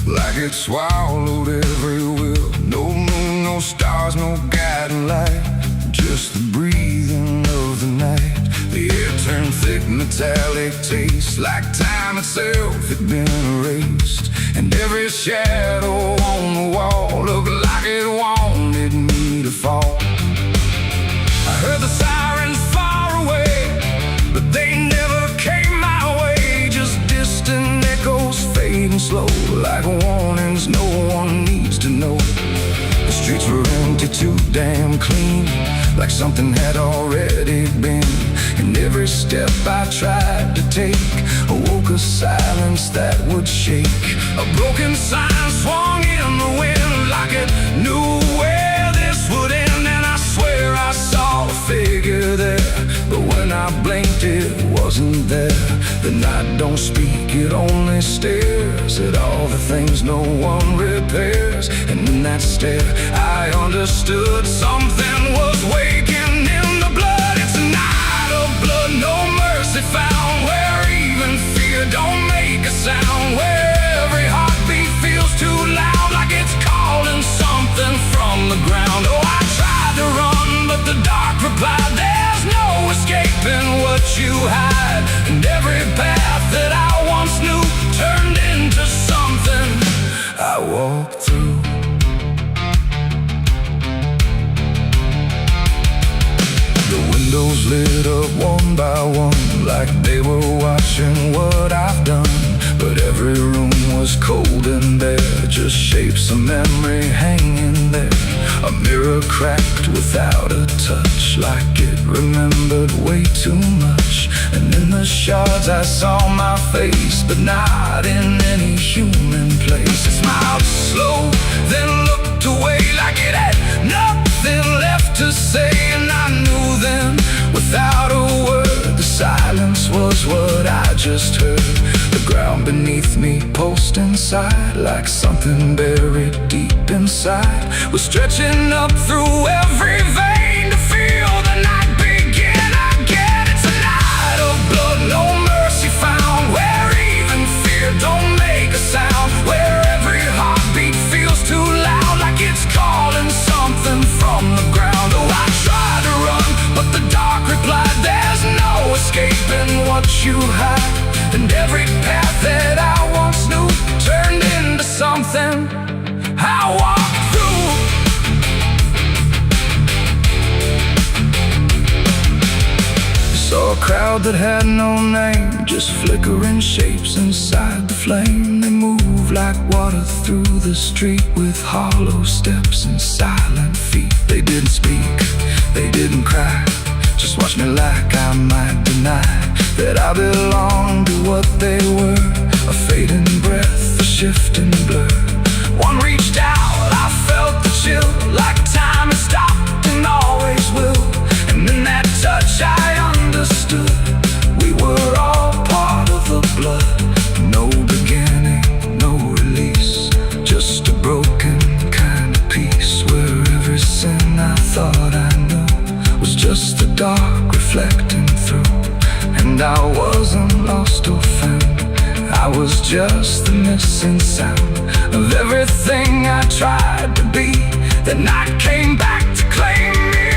like it swallowed every will. No moon, no stars, no guiding light, just the breathing of the night. The air turned thick, metallic taste, like time itself had been erased. And every shadow on the wall looked like it wanted me to fall. I heard the sirens far away, but they never came my way. Just distant echoes fading slow, like warnings no one needs to know. The streets were empty, too damn clean, like something had already been. And every step I tried to take awoke a silence that would shake. A broken sign swung in the wind, like it knew where this would end. And I swear I saw a figure there, but when I blinked it wasn't there. The night don't speak, it only stares at all the things no one repairs. And in that stare I understood something was waking in the blood. It's a night of blood, no mercy found, where even fear don't make a sound, where every heartbeat feels too loud, like it's calling something from the ground. Oh, I tried to run, but the dark replied, there's no escaping what you hide. And every path that I once knew turned into something I walked through. The windows lit up one by one, like they were watching what I've done. But every room was cold and bare, just shapes of memory hanging there. A mirror cracked without a touch, like it remembered way too much. And in the shards I saw my face, but not in any human place. It smiled slow, then looked away, like it had nothing left to say. And I knew then, without a word, the silence was what I just heard. The ground beneath me pulsed inside, like something buried deep inside was stretching up through every vein to feel the night begin again. It's a night of blood, no mercy found, where even fear don't make a sound, where every heartbeat feels too loud, like it's calling something from the ground. Oh, I tried to run, but the dark replied, there's no escaping what you hide. And every path that I once knew turned into something I walked through. Saw a crowd that had no name, just flickering shapes inside the flame. They moved like water through the street, with hollow steps and silent feet. They didn't speak, they didn't cry, just watched me like I might deny that I belonged to what they were. A fading breath, a shifting blur. One reached out, I felt the chill, like time had stopped and always will. And in that touch I understood, we were all part of the blood. No beginning, no release, just a broken kind of peace, where every sin I thought I knew was just the dark reflecting through. And I wasn't lost or found, I was just the missing sound of everything I tried to be. The night came back to claim me.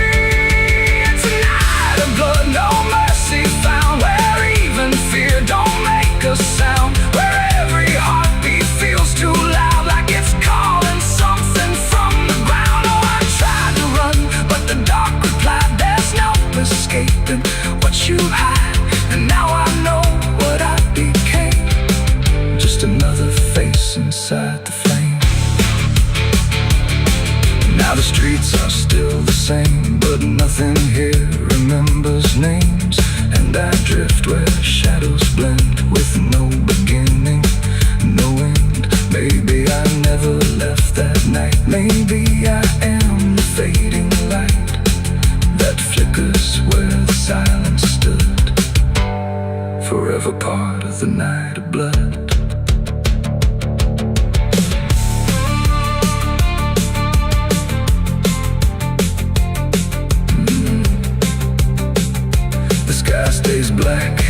It's a night of blood, no mercy found, where even fear don't make a sound, where every heartbeat feels too loud, like it's calling something from the ground. Oh, I tried to run, but the dark replied, there's no escaping what you hide. And now I know what I became, just another face inside the flame. Now the streets are still the same, but nothing here remembers names. And I drift where shadows blend, with no beginning, no end. Maybe I never left that night, maybe I am the fading light that flickers where the silence stood, forever part of the night of blood. The sky stays black,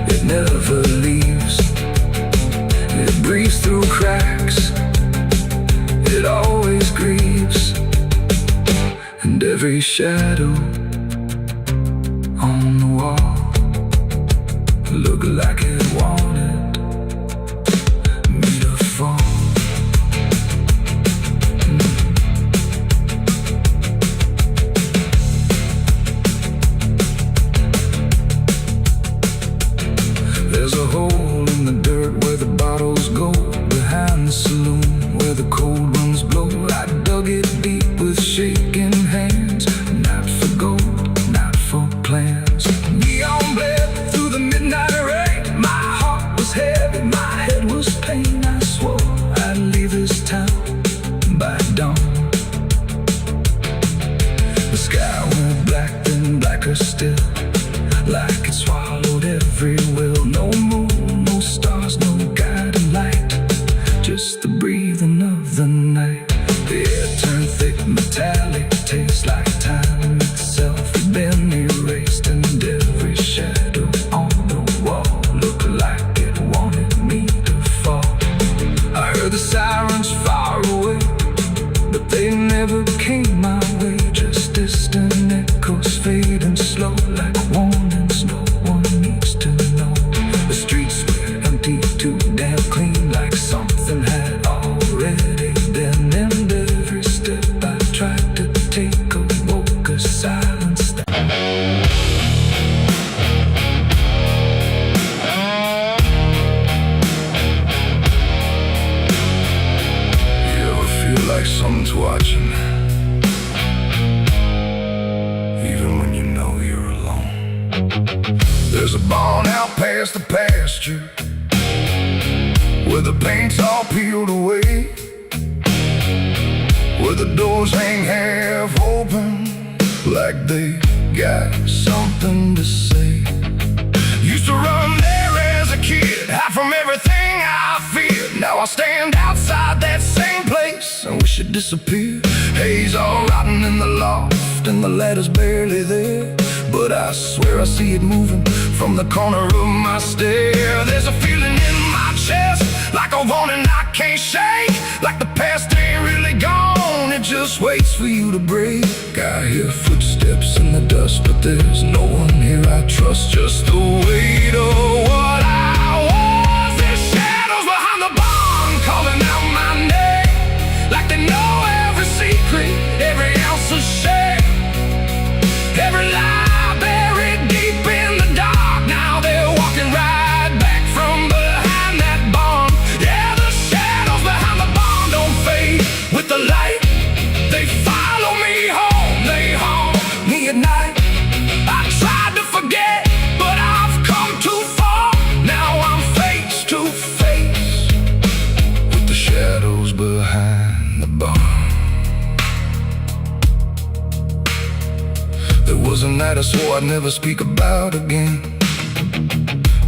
it never leaves. It breathes through cracks, it always grieves, and every shadow on the wall looked like it wanted me to fall. There's a hole in the dirt where the bottles go, behind the saloon where the cold winds blow. I dug it deep with shaking hands, not for gold, not for plans. Neon bled through the midnight rain, my heart was heavy, my head was pain. I swore I'd leave this town by dawn. The sky went black, then blacker still, like it swallowed every will. No moon, no stars, no guiding light, just the breathing of the night. The air turned thick, metallic, tastes like time itself had been erased, and every shadow on the wall looked like it wanted me to fall. I heard the sirens far away, but they never came my way. Just distant echoes fading slow, like warnings no one needs to know. The streets were empty, too damn clean, like something had already been. And every step I tried to take awoke a silence that you ever feel like someone's watching, even when you know you're alone? There's a barn out past the pasture, where the paint's all peeled away, where the doors hang half open, like they got something to say. Used to run there as a kid, hide from everything I feared. Now I stand outside that same place and wish it disappeared. Haze all rotten in the loft, and the ladder's barely there, but I swear I see it moving from the corner of my stair. There's a feeling in my chest, like a warning I can't shake, like the past ain't really gone, it just waits for you to break. I hear footsteps in the dust, but there's no one here I trust, just the weight of what I was. There's shadows behind the barn calling out my name, like they know every secret, every ounce of shame, every lie buried deep in the dark. Now they're walking right back from behind that barn. Yeah, the shadows behind the barn don't fade with the light. They follow me home, they haunt me at night. I tried to forget, but I've come too far. Now I'm face to face with the shadows behind the barn. There was a night I swore I'd never speak about again,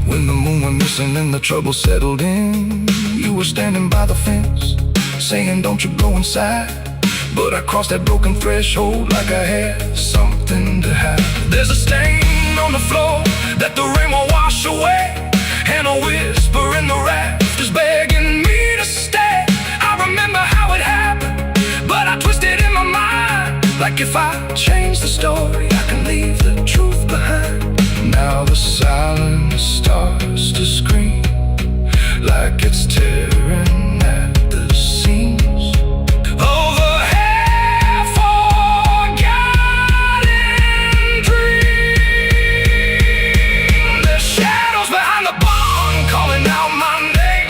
when the moon went missing and the trouble settled in. You were standing by the fence, saying don't you go inside, but I crossed that broken threshold like I had something to hide. There's a stain on the floor that the rain will wash away, and a whisper in the rafters begging me to stay. I remember how it happened, but I twisted in my mind, like if I change the story I can leave the truth behind. Now the silence starts to scream, like it's tearing at the seams. Oh, the half-forgotten dream. There's shadows behind the barn calling out my name,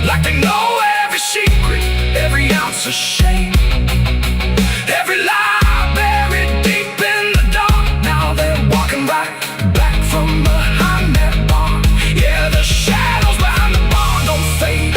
like they know every secret, every ounce of shame, every lie buried deep in the dark. Now they're walking right back from behind that barn. Yeah, the shadows behind the barn don't fade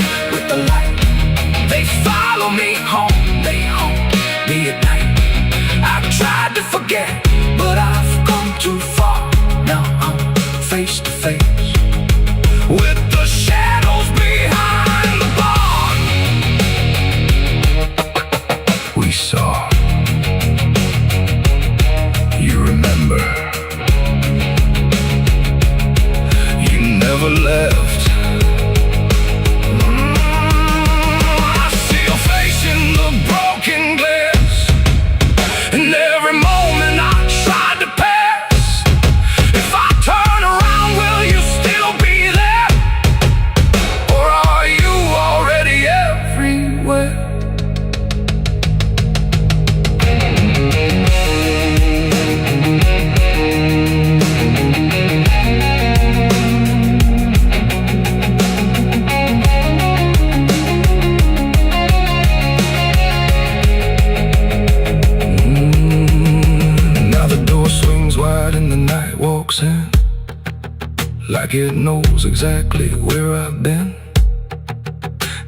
like it knows exactly where I've been.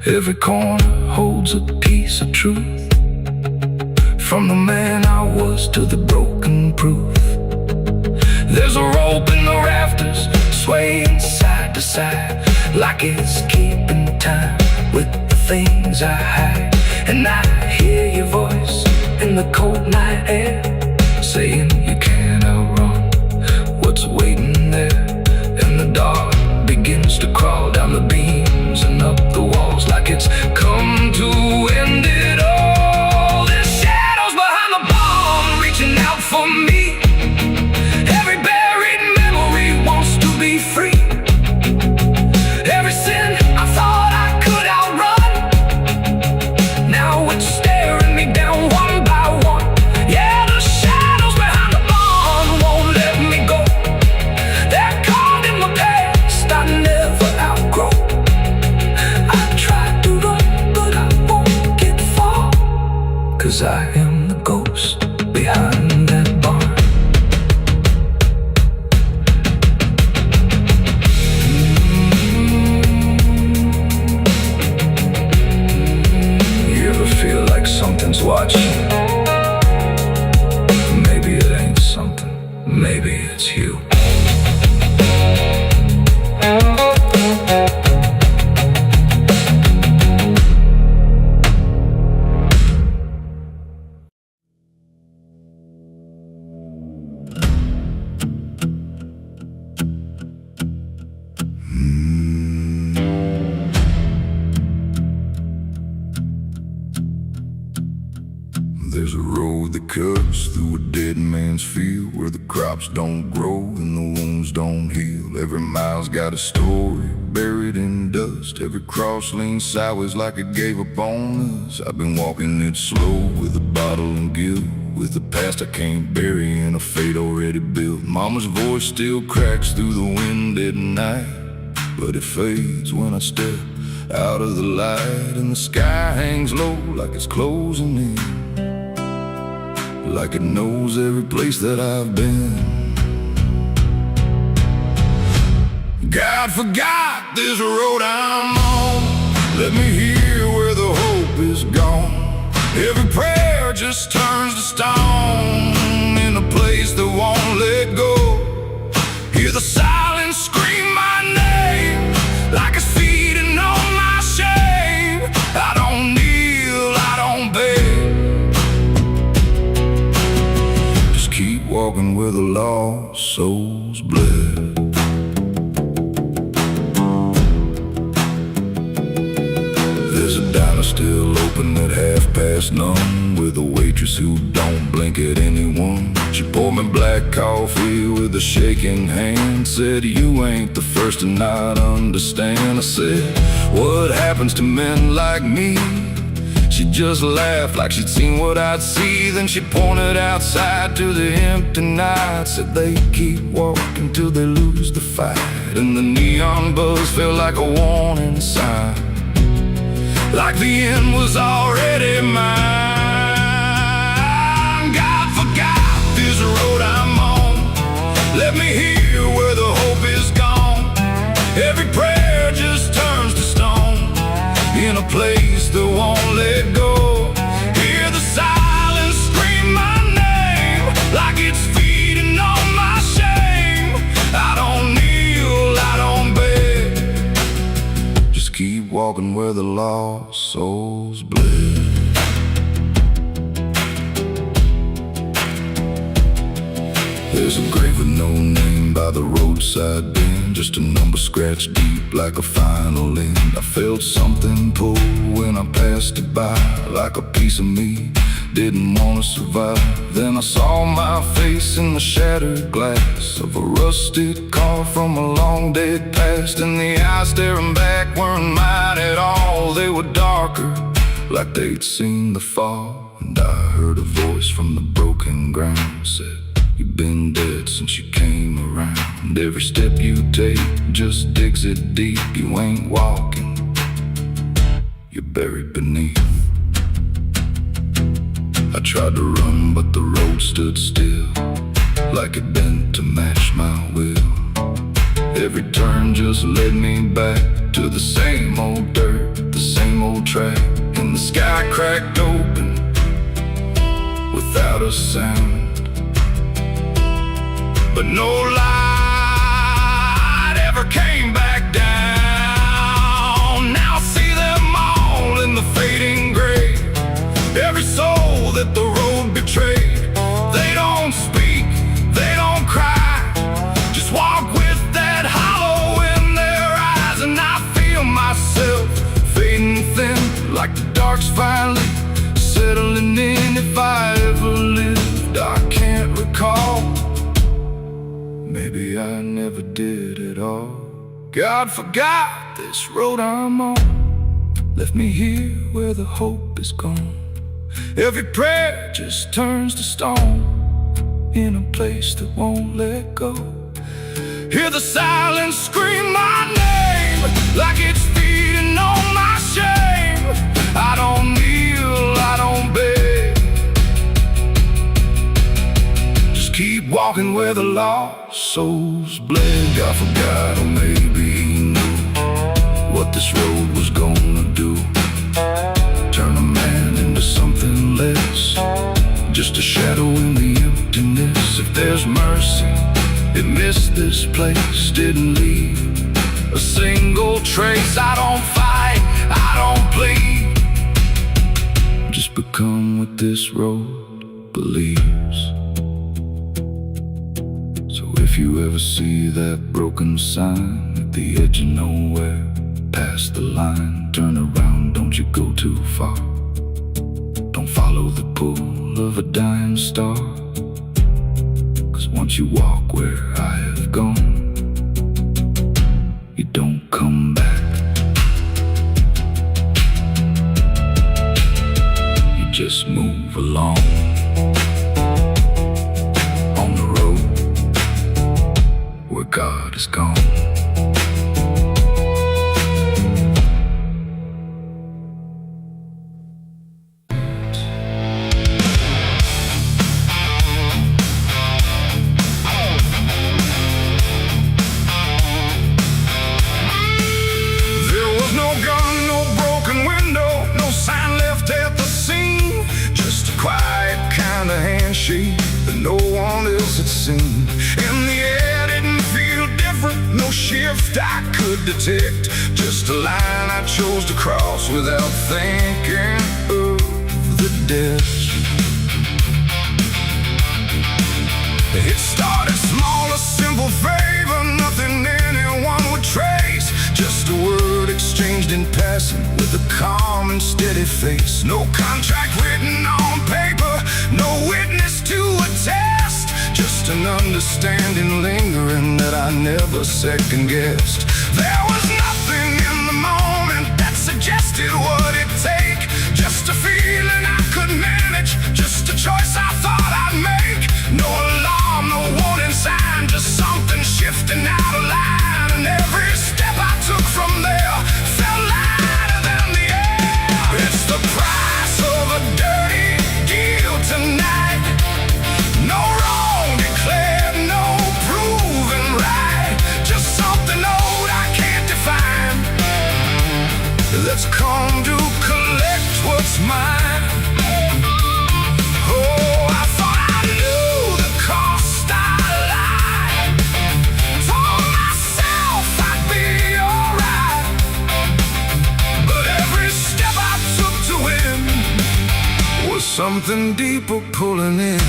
Every corner holds a piece of truth, from the man I was to the broken proof. There's a rope in the rafters, swaying side to side, like it's keeping time with the things I hide. And I hear your voice in the cold night air, saying you can't outrun what's waiting there. And the dark begins to crawl down the beams and up the walls, like it's come to end it all. There's shadows behind the barn, reaching out for me. Every buried memory wants to be free. Every sin I thought I could outrun, now it's staring me down one by one. Yeah, the shadows behind the barn won't let me go. They're caught in the past I never outgrow. I tried to run, but I won't get far, 'cause I am the ghost behind that barn. You ever feel like something's watching? Maybe it ain't something, maybe it's you. There's a road that cuts through a dead man's field, where the crops don't grow and the wounds don't heal. Every mile's got a story buried in dust. Every cross leans sideways like it gave up on us. I've been walking it slow with a bottle and guilt, with the past I can't bury and a fate already built. Mama's voice still cracks through the wind at night, but it fades when I step out of the light. And the sky hangs low like it's closing in, like it knows every place that I've been. God forgot this road I'm on, let me hear where the hope is gone. Every prayer just turns to stone in a place that won't let go. Hear the silence scream my name, like it's feeding on my shame. I don't kneel, I don't beg, keep walking where the lost souls bled. There's a diner still open at none, with a waitress who don't blink at anyone. She poured me black coffee with a shaking hand, said, "You ain't the first to not understand." I said, "What happens to men like me?" She just laughed like she'd seen what I'd see. Then she pointed outside to the empty night, said they keep walking till they lose the fight. And the neon buzz felt like a warning sign, like the end was already mine. God forgot this road I'm on, let me hear where the hope is gone. Every prayer just turns to stone in a place that won't let go. Hear the silence scream my name, like it's feeding on my shame. I don't kneel, I don't beg, just keep walking where the lost souls bled. There's a grave with no name by the roadside bend, just a number scratched deep like a final end. I felt something pull when I passed it by, like a piece of me didn't want to survive. Then I saw my face in the shattered glass of a rusted car from a long dead past, and the eyes staring back weren't mine at all. They were darker, like they'd seen the fall. And I heard a voice from the broken ground, said, "You've been dead since you came around. Every step you take just digs it deep. You ain't walking, you're buried beneath." I tried to run, but the road stood still, like it bent to match my will. Every turn just led me back to the same old dirt, the same old track. And the sky cracked open without a sound, but no light ever came back down. Now I see them all in the fading gray. Every soul that the road betrayed. They don't speak, they don't cry, just walk with that hollow in their eyes. And I feel myself fading thin, like the dark's finally settling in. If I ever lived, I can't recall. Maybe I never did at all. God forgot this road I'm on, left me here where the hope is gone. Every prayer just turns to stone in a place that won't let go. Hear the silence scream my name like it's feeding on my shame. I don't kneel, I don't beg, just keep walking where the lost souls bled. I forgot, or maybe he knew what this road was gonna do. Turn a man into something less, just a shadow in the emptiness. If there's mercy, it missed this place, didn't leave a single trace. I don't fight, I don't plead, just become what this road believes. So if you ever see that broken sign at the edge of nowhere, past the line, turn around, don't you go too far. Don't follow the pull of a dying star, 'cause once you walk where I have gone, you don't come back. You just move along on the road where God is gone. That no one else had seen. And the air didn't feel different, no shift I could detect, just a line I chose to cross without thinking of the depths. It started small, a simple favor, nothing anyone would trace, just a word exchanged in passing with a calm and steady face. No contract written on paper, no witness to attest, just an understanding lingering that I never second-guessed. There was nothing in the moment that suggested what it'd take, just a feeling I could manage, just a choice I thought I'd make. No alarm, no warning sign, just something shifting out of line. And every step I took from there felt lighter than the air. It's the price of a dirty deal tonight. No wrong declared, no proven right, just something old I can't define. Let's come to collect what's mine. Oh, I thought I knew the cost I lied. Told myself I'd be alright, but every step I took to win was something deeper pulling in.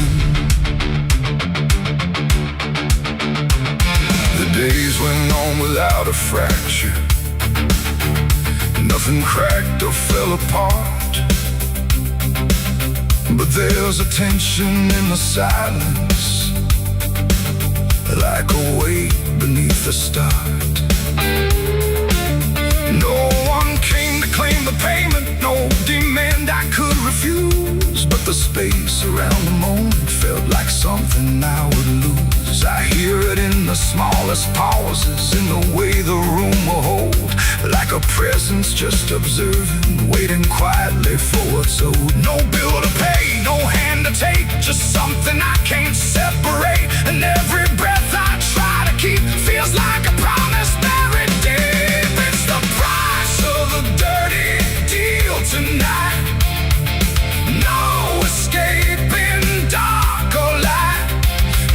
The days went on without a fracture, nothing cracked or fell apart, but there's a tension in the silence, like a weight beneath the start. No one came to claim the payment, no demand I could refuse, but the space around the moment felt like something I would lose. I hear it in the smallest pauses, in the way the room will hold, like a presence just observing, waiting quietly for what's owed. No bill to pay, no hand to take, just something I can't separate. And every breath I try to keep feels like a promise tonight. No escaping dark or light.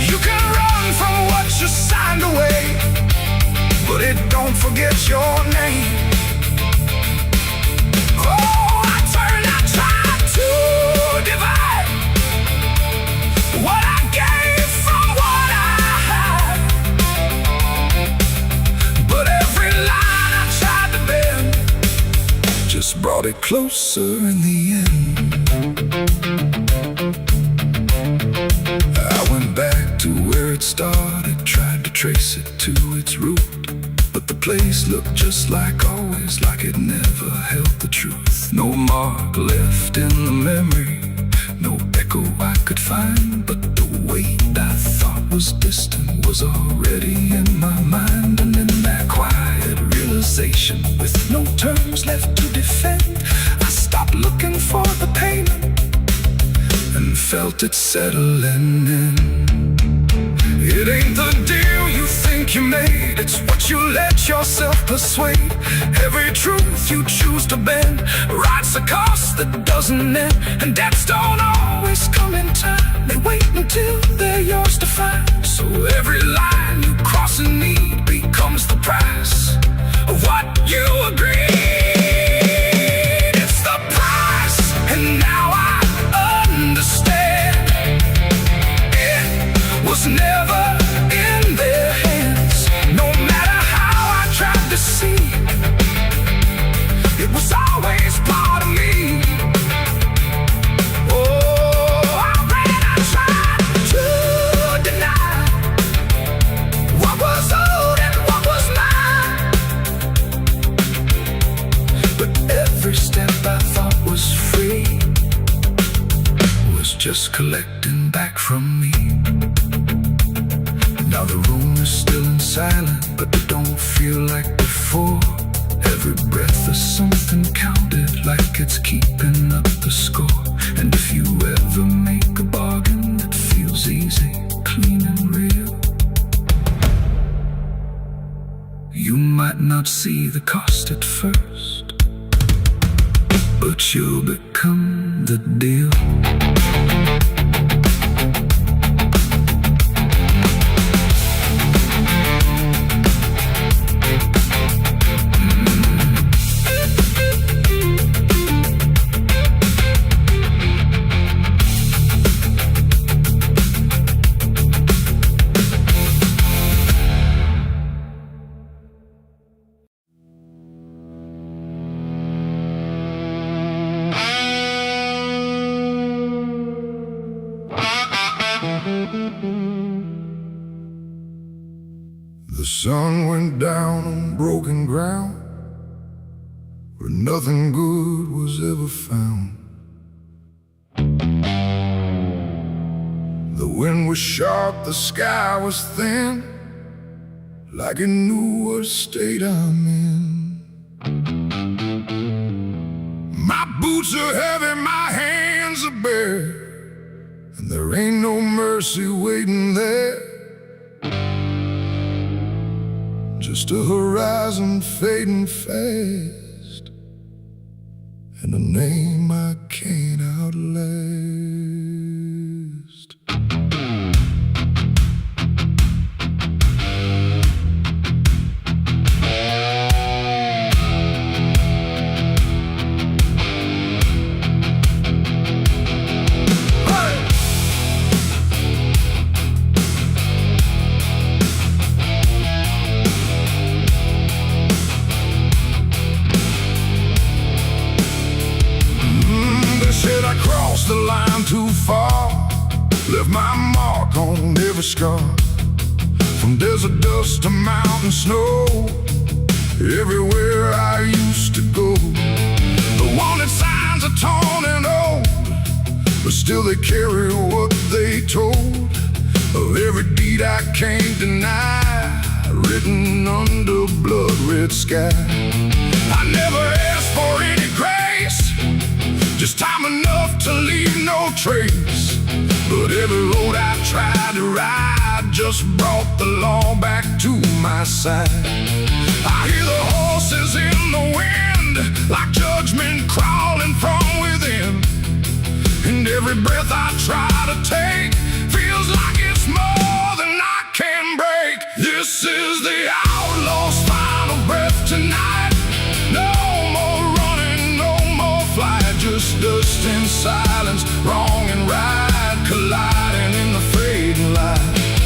You can run from what you signed away, but it don't forget your name. Oh, I tried to divide what I gave from what I had, but every line I tried to bend just brought it closer in the end. I went back to where it started, tried to trace it to its root, but the place looked just like always, like it never held the truth. No mark left in the memory, no echo I could find, but the weight I thought was distant was already in my mind. And in that quiet realization, with no terms left to defend, I stopped looking for the payment and felt it settling in. It ain't the deal you think you made, it's what you let yourself persuade. Every truth you choose to bend writes a cost that doesn't end. And debts don't always come in time, they wait until they're yours to find. So every line you cross in need becomes the price of what you agreed. It's the price, and now I understand. It was never in their hands. No matter how I tried to see, it was always part of me. Oh, I tried to deny what was old and what was mine, but every step I thought was free was just collecting back from me. Now the room is still and silent, but it don't feel like before. Every breath is something counted, like it's keeping up the score. And if you ever make a bargain that feels easy, clean and real, you might not see the cost at first, but you'll become the deal. The sun went down on broken ground where nothing good was ever found. The wind was sharp, the sky was thin, like it knew what state I'm in. My boots are heavy, my hands are bare, and there ain't no mercy waiting there. Just a horizon fading fast, and a name I can't outlast. The line too far, left my mark on every scar. From desert dust to mountain snow, everywhere I used to go. The wanted signs are torn and old, but still they carry what they told of every deed I can't deny, written under blood-red sky. I never asked for any grace, just time enough to leave no trace. But every road I tried to ride just brought the law back to my side. I hear the horses in the wind, wind, like judgment crawling from within. And every breath I try to take feels like it's more than I can break. This is the outlaw's final breath tonight. No more running, no more flight, just dust and silence, wrong and right colliding in the fading light.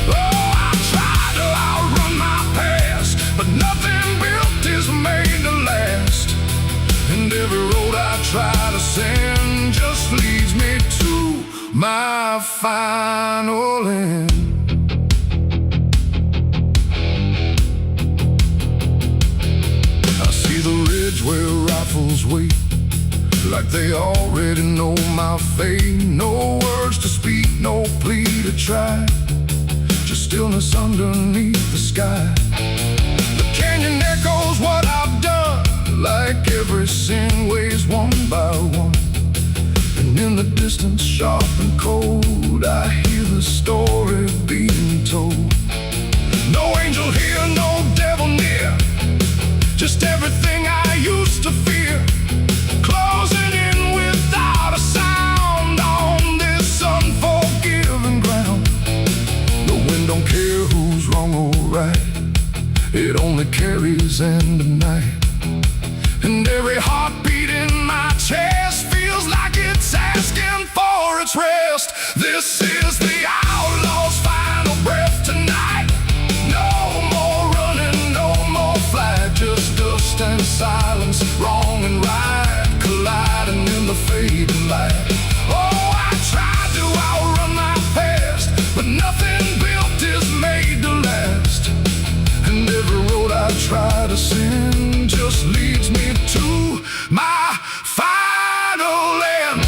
Oh, I tried to outrun my past, but nothing built is made to last. And every road I try to send just leads me to my final end. I see the ridge where rifles wait, like they already know my fate. No words to speak, no plea to try, just stillness underneath the sky. The canyon echoes what I've done, like every sin weighs one by one. And in the distance, sharp and cold, I hear the story being told. No angel here, no devil near, just everything I used to fear, closing in without a sound on this unforgiving ground. The wind don't care who's wrong or right, it only carries end of night. And every heartbeat in my chest feels like it's asking for its rest. This is the outlaw's final breath tonight. No more running, no more flight, just dust and silence, wrong and right colliding in the fading light. Oh, I tried to outrun my past, but nothing built is made to last. And every road I try to send just leads me to my final end.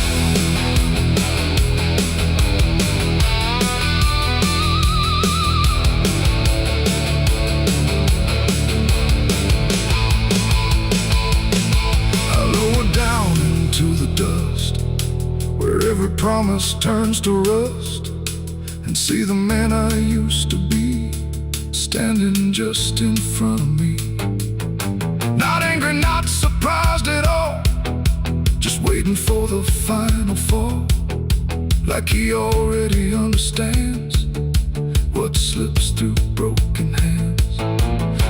I lower down into the dust, where every promise turns to rust, and see the man I used to be standing just in front of me. Not angry, not surprised at all, just waiting for the final fall, like he already understands what slips through broken hands.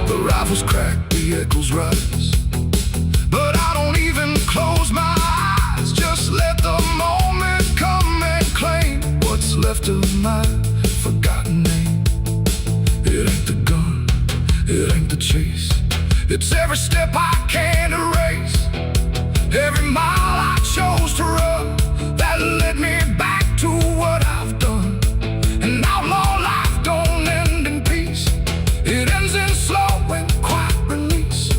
The rifles crack, the echoes rise, but I don't even close my eyes. Just let the moment come and claim what's left of my forgotten name. It ain't the gun, it ain't the chase, it's every step I can't erase, every mile I chose to run that led me back to what I've done. An outlaw life don't end in peace, it ends in slow and quiet release,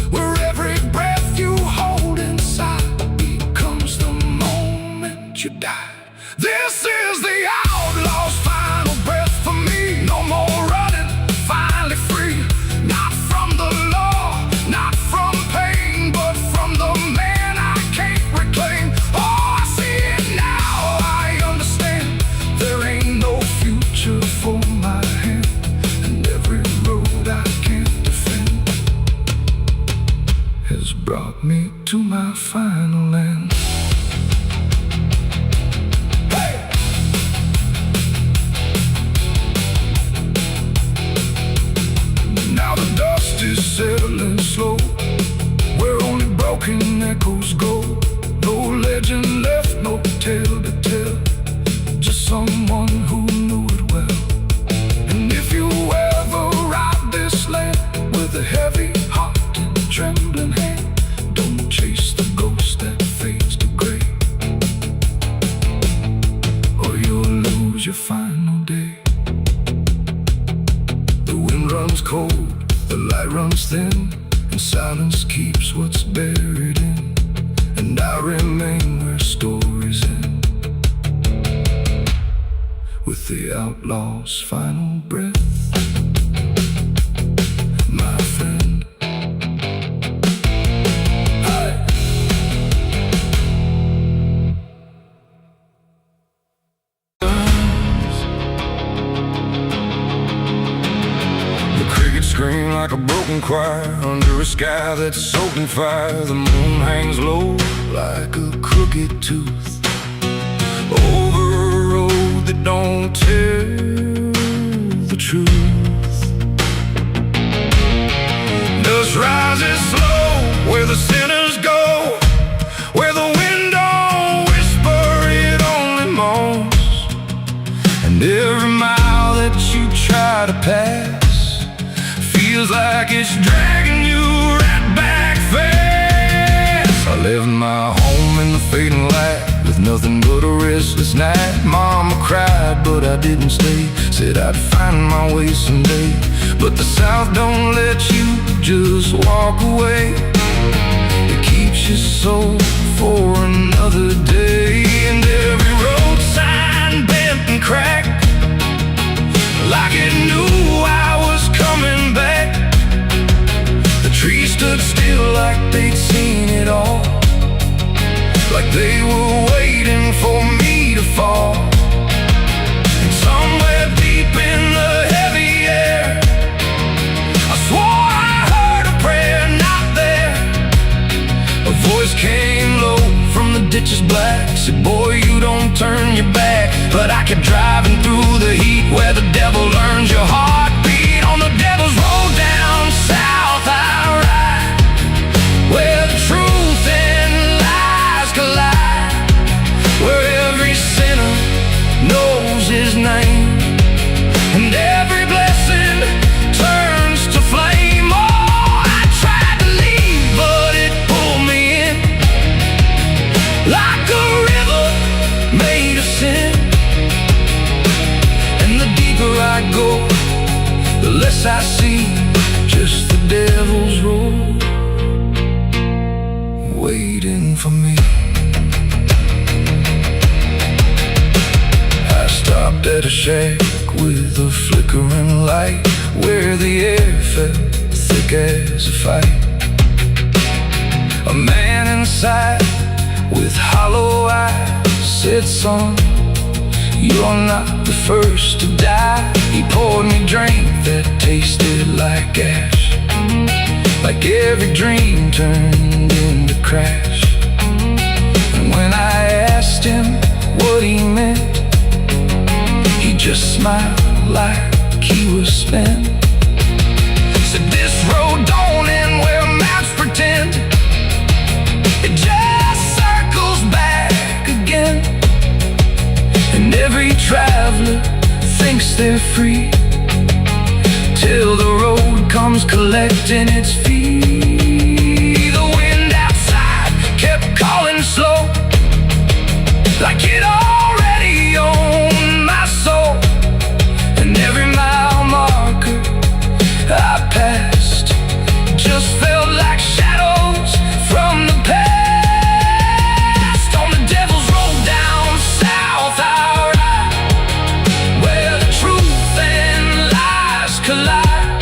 where every breath you hold inside becomes the moment you die. This is the outlaw's final breath for me. No more running, finally free, not from the law, not from pain, but from the man I can't reclaim. Oh, I see it now, I understand, there ain't no future for my hand, and every road I can't defend has brought me to my final end. Now the dust is settling slow, where only broken echoes go. No legend left, no tale to tell, just someone who knew it well. And if you ever ride this land with a heavy heart and trembling hand, don't chase the ghost that fades to gray, or you'll lose your final day. The wind runs cold, the light runs thin, and silence keeps what's buried in. And I remain where stories end, with the outlaw's final breath, my friend. The crickets scream like a broken choir under a sky that's soaked in fire. The moon hangs low like a crooked tooth over a road that don't tell the truth. Dust rises slow where the sinners go, where the wind don't whisper, it only moans. And every mile that you try to pass feels like it's dragging you right back fast. I left my home in the fading light with nothing but a restless night. Mama cried, but I didn't stay. Said I'd find my way someday. But the South don't let you just walk away. It keeps your soul for another day. And every road sign bent and cracked, like it knew I was coming back. The trees stood still like they'd seen it all, like they were waiting for me to fall. And somewhere deep in the heavy air, I swore I heard a prayer not there. A voice came low from the ditches black, said, boy, you don't turn your back. But I kept driving through the heat where the devil learns your heartbeat. On the devil's road down south I ride, where the truth and lies collide, where every sinner knows his name, and every blessing turns to flame. Oh, I tried to leave, but it pulled me in, like a river made of sin. And the deeper I go, the less I see, just the devil's road waiting for me. I stopped at a shack with a flickering light, where the air felt thick as a fight. A man inside with hollow eyes said, son, you're not the first to die. He poured me drink that tasted like ash, like every dream turned into crash. And when I asked him what he meant, he just smiled like he was spent. Said, this road don't end where maps pretend, it just circles back again. And every traveler thinks they're free, till the road comes collecting its fee. The wind outside kept calling slow, like it already owned my soul. And every mile marker I passed just felt like shadows from the past. On the devil's road down south I ride, where the truth and lies collide,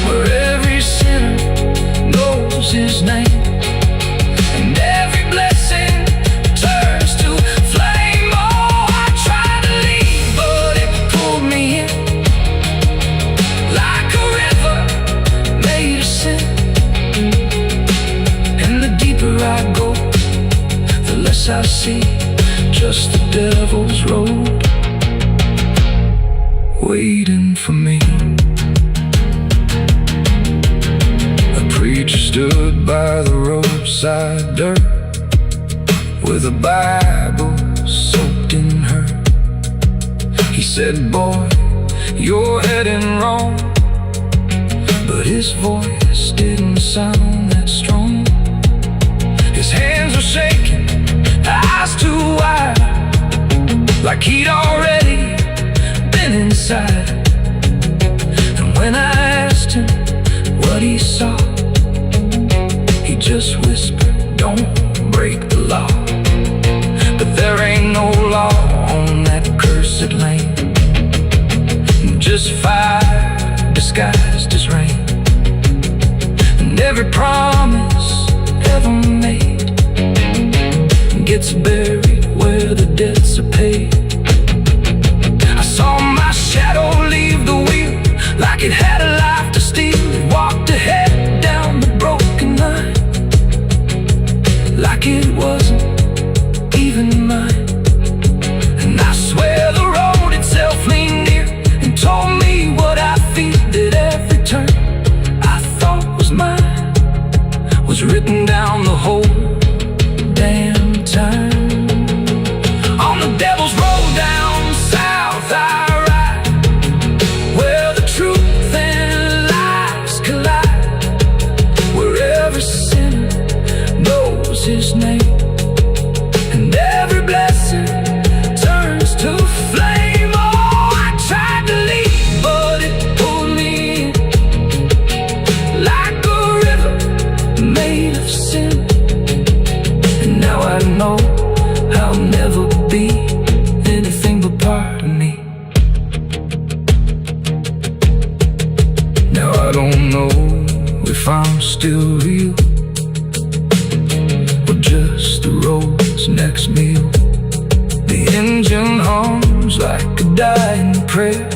where every sinner knows his name, and every blessing turns to flame. Oh, I tried to leave, but it pulled me in, like a river made of sin. And the deeper I go, the less I see, just the devil's road waiting for me. A preacher stood by the roadside dirt, with a Bible soaked in her. He said, boy, you're heading wrong. But his voice didn't sound that strong. His hands were shaking, eyes too wide, like he'd already been inside. And when I asked him what he saw, he just whispered, don't break the law. But there ain't no law on that cursed land, just fire disguised as rain. And every promise ever made gets buried where the debts are paid. I saw my shadow leave the wheel like it had a life to steal. It his next meal. The engine hums like a dying prayer,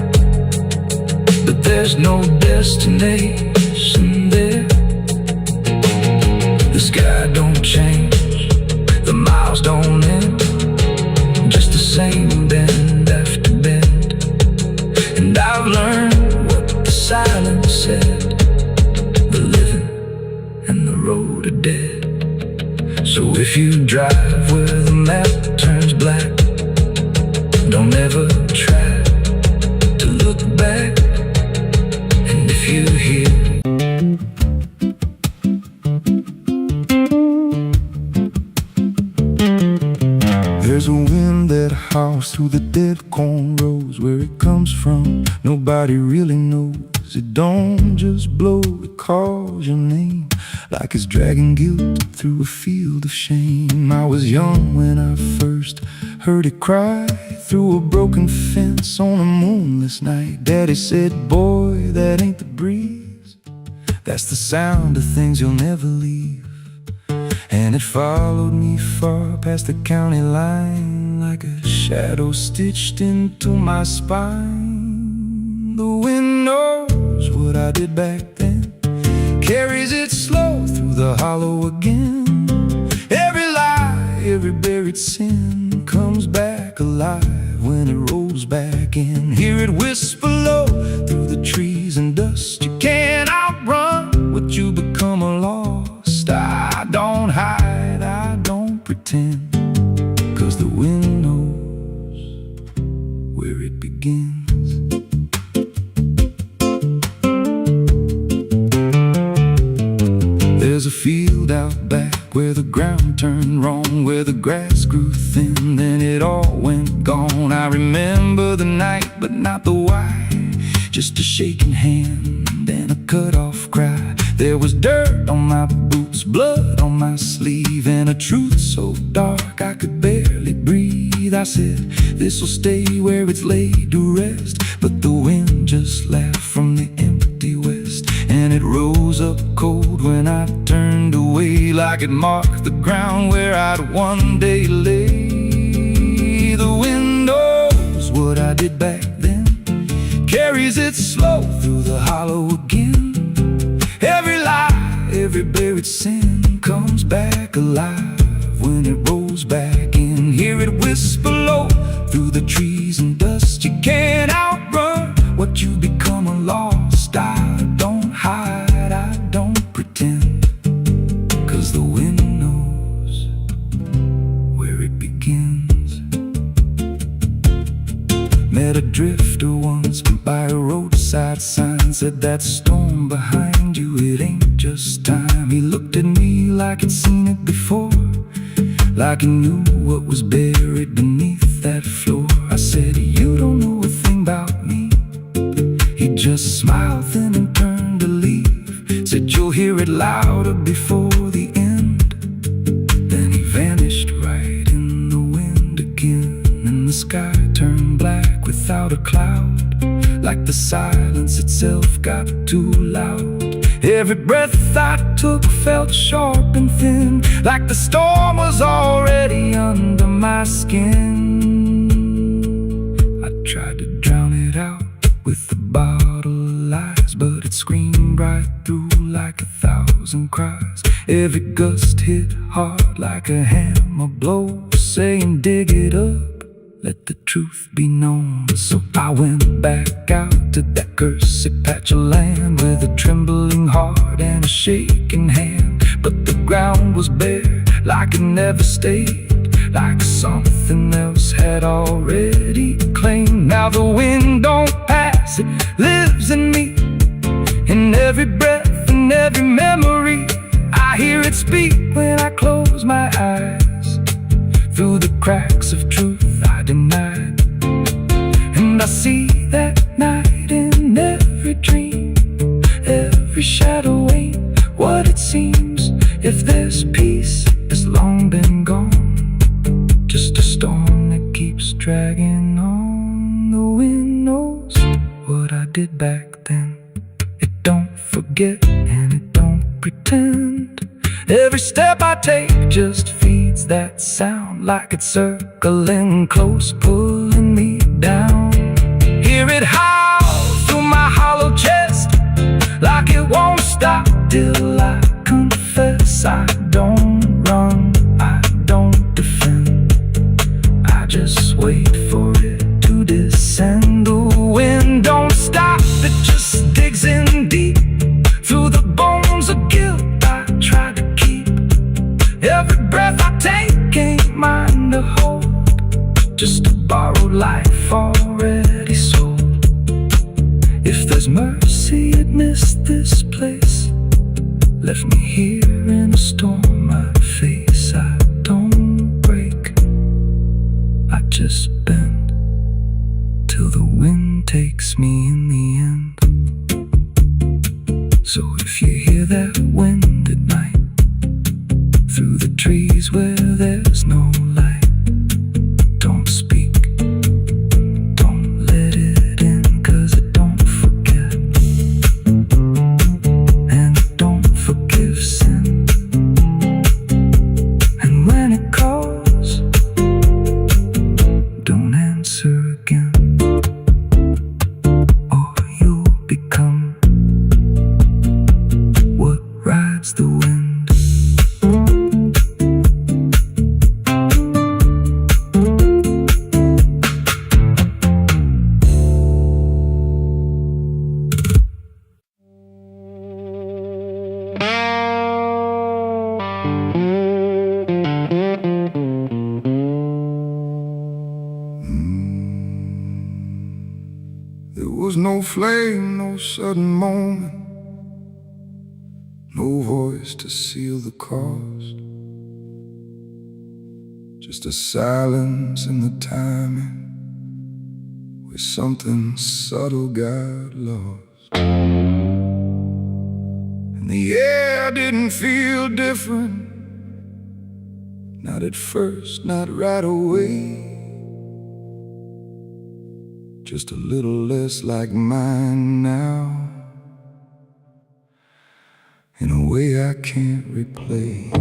but there's no destination there. The sky don't change, the miles don't end, just the same bend after bend. And I've learned what the silence said: the living and the road are dead. So if you drive where the map turns black, don't ever try to look back. And if you hear there's a wind that howls through the dead corn rows, where it comes from nobody really knows. It don't just blow, it calls your name like it's dragging guilt through a field of shame. I was young when I first heard it cry through a broken fence on a moonless night. Daddy said, boy, that ain't the breeze, that's the sound of things you'll never leave. And it followed me far past the county line, like a shadow stitched into my spine. The wind knows what I did back then, carries it slow through the hollow again. Every lie, every buried sin comes back alive when it rolls back in. Hear it whisper low through the trees and dust. You can't outrun what you become lost. I don't hide, I don't pretend, 'cause the wind knows where it begins. There's a field out back where the ground turned wrong, where the grass grew thin, then it all went gone. I remember the night, but not the why, just a shaking hand and a cut-off cry. There was dirt on my boots, blood on my sleeve, and a truth so dark I could barely breathe. I said, this'll stay where it's laid to rest, but the wind just laughed from the empty west, and it rose up cold when I turned away, like it marked the ground where I'd one day lay. The wind knows what I did back then, carries it slow through the hollow again. Every lie, every buried sin comes back alive when it rolls back in. Hear it whisper low through the trees and dust. You can't outrun what you become lost. I don't hide, I don't pretend, 'cause the wind knows where it begins. Met a drifter once by a roadside sign, said that storm behind you, it ain't just time. He looked at me like he'd seen it before, like he knew what was buried beneath that floor. I said, you don't know a thing about me. He just smiled thin and turned to leave, said you'll hear it louder before the end. Then he vanished right in the wind again, and the sky turned black without a cloud, like the silence itself got too loud. Every breath I took felt sharp and thin, like the storm was already under my skin. I tried to drown it out with a bottle of lies, but it screamed right through like 1,000 cries. Every gust hit hard like a hammer blow, saying dig it up, let the truth be known. So I went back out to that cursed patch of land with a trembling heart and a shaking hand. But the ground was bare, like it never stayed, like something else had already claimed. Now the wind don't pass, it lives in me, in every breath and every memory. I hear it speak when I close my eyes, through the cracks of truth I denied. And I see that night in every dream, every shadow ain't what it seems. If there's peace, it's long been gone, just a storm that keeps dragging on. The wind knows what I did back then. It don't forget and it don't pretend. Every step I take just feeds that sound like it's circling close, pulling me down. Hear it howl through my hollow chest, like it won't stop till I confess. I don't run, I don't defend, I just wait for it to descend. The wind don't stop, it just digs in deep through the bones of guilt I try to keep. Every breath I take ain't mine to hold, just a borrowed life already sold. If there's mercy, it missed this place, left me here in a storm I face. I don't break, I just bend till the wind takes me in the end. So if you hear that wind at night, through the trees where there's no light, don't speak, don't let it in, 'cause it don't forget, and it don't forgive sin. And when it calls, don't answer again, or you'll become what rides the wind. There was no flame, no sudden moment, no voice to seal the cost, just a silence in the timing where something subtle got lost. And the air didn't feel different, not at first, not right away, just a little less like mine now, in a way I can't replay.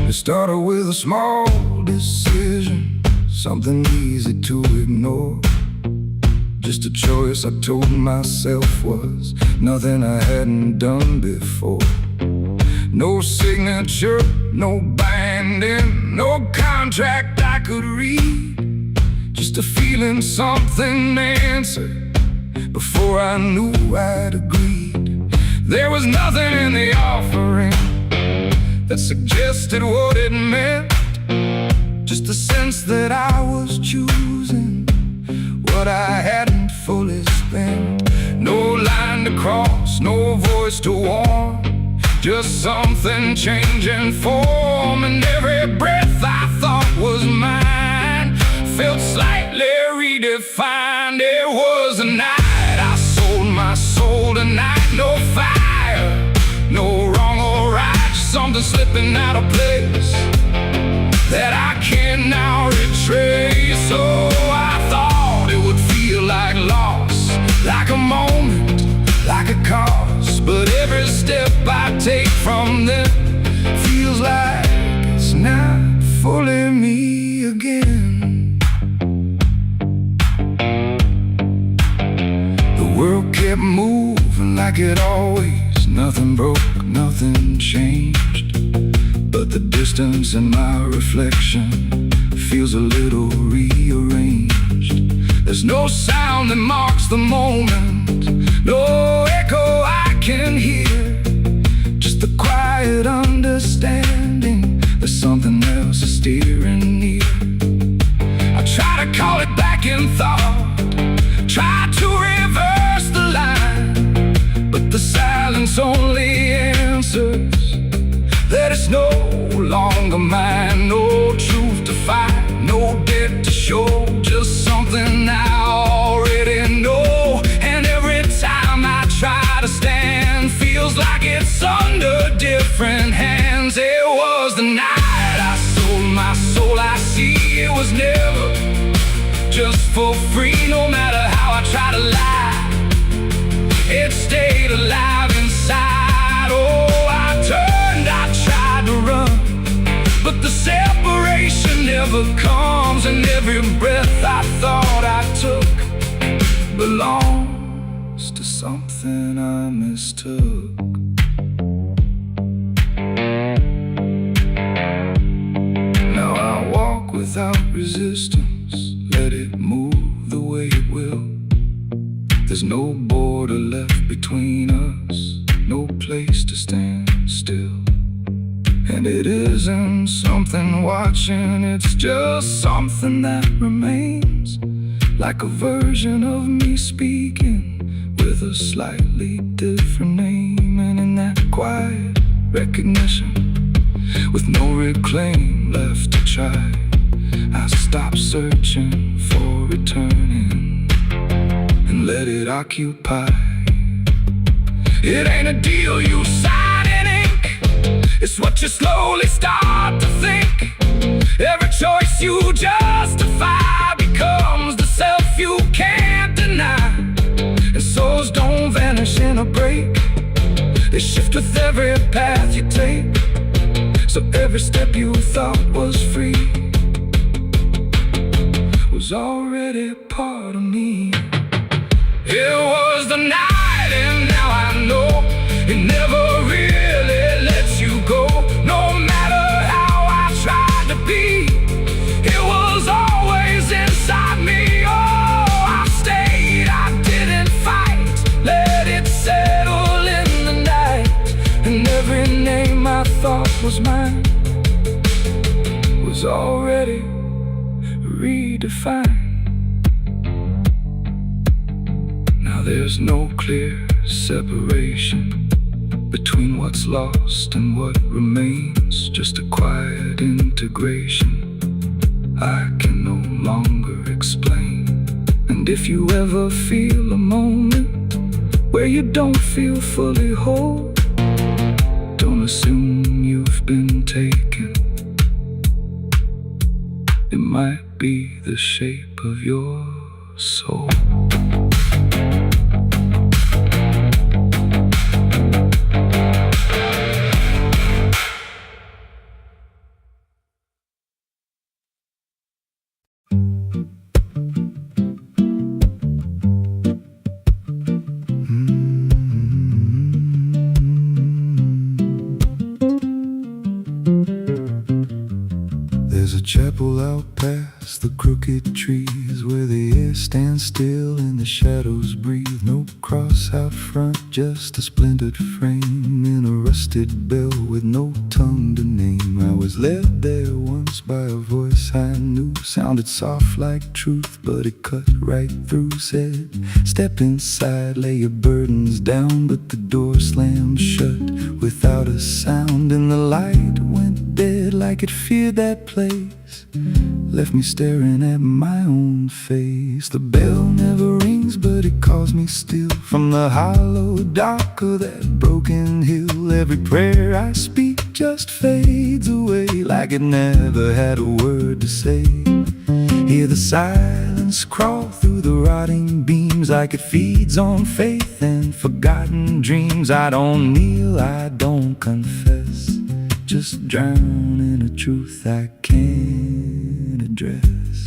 It started with a small decision, something easy to ignore, just a choice I told myself was nothing I hadn't done before. No signature, no binding, no contract I could read, just a feeling something answered before I knew I'd agreed. There was nothing in the offering that suggested what it meant, just a sense that I was choosing what I hadn't fully spent. No line to cross, no voice to warn, just something changing form. And every breath I thought was mine felt slightly redefined. It was a night I sold my soul tonight. No fire, no wrong or right, just something slipping out of place that I can now retrace. So I thought it would feel like loss, like a moment, like a cause, but every step I take from them feels like it's not fully me again. The world kept moving like it always, nothing broke, nothing changed, but the distance in my reflection feels a little rearranged. There's no sound that marks the moment, no echo I can hear, just the quiet understanding that something else is steering near. I try to call it back in thought, try to reverse the line, but the silence only answers that it's no longer mine. No truth to fight, no debt to show, just something I already know. And every time I try to stand, feels like it's under different hands. It was the night I sold my soul. I see it was never just for free. No matter how I try to lie, it stayed alive inside. Oh, I turned, I tried to run, but the separation never comes. And every breath I thought I took belongs to something I mistook. Now I walk without resistance, let it move the way it will. There's no border left between us, no place to stand still. And it isn't something watching, it's just something that remains, like a version of me speaking with a slightly different name. And in that quiet recognition, with no reclaim left to try, I stop searching for returning and let it occupy. It ain't a deal you sign in ink, it's what you slowly start to think. Every choice you justify becomes the self you can't deny. And souls don't vanish in a break, they shift with every path you take. So every step you thought was free was already part of me. It was the night, and now I know it never really lets you go. No matter how I tried to be, it was always inside me. Oh, I stayed, I didn't fight, let it settle in the night. And every name I thought was mine was already redefined. Now there's no clear separation between what's lost and what remains, just a quiet integration I can no longer explain. And if you ever feel a moment where you don't feel fully whole, don't assume you've been taken. It might be the shape of your soul. There's a chapel out past the crooked trees, where the air stands still and the shadows breathe. No cross out front, just a splintered frame in a rusted bell with no tongue to name. I was led there once by a voice I knew, sounded soft like truth, but it cut right through. Said, step inside, lay your burdens down. But the door slammed shut without a sound, and the light went dead like it feared that place, left me staring at my own face. The bell never rings, but it calls me still from the hollow dark of that broken hill. Every prayer I speak just fades away, like it never had a word to say. Hear the silence crawl through the rotting beams, like it feeds on faith and forgotten dreams. I don't kneel, I don't confess, just drown in a truth I can't address.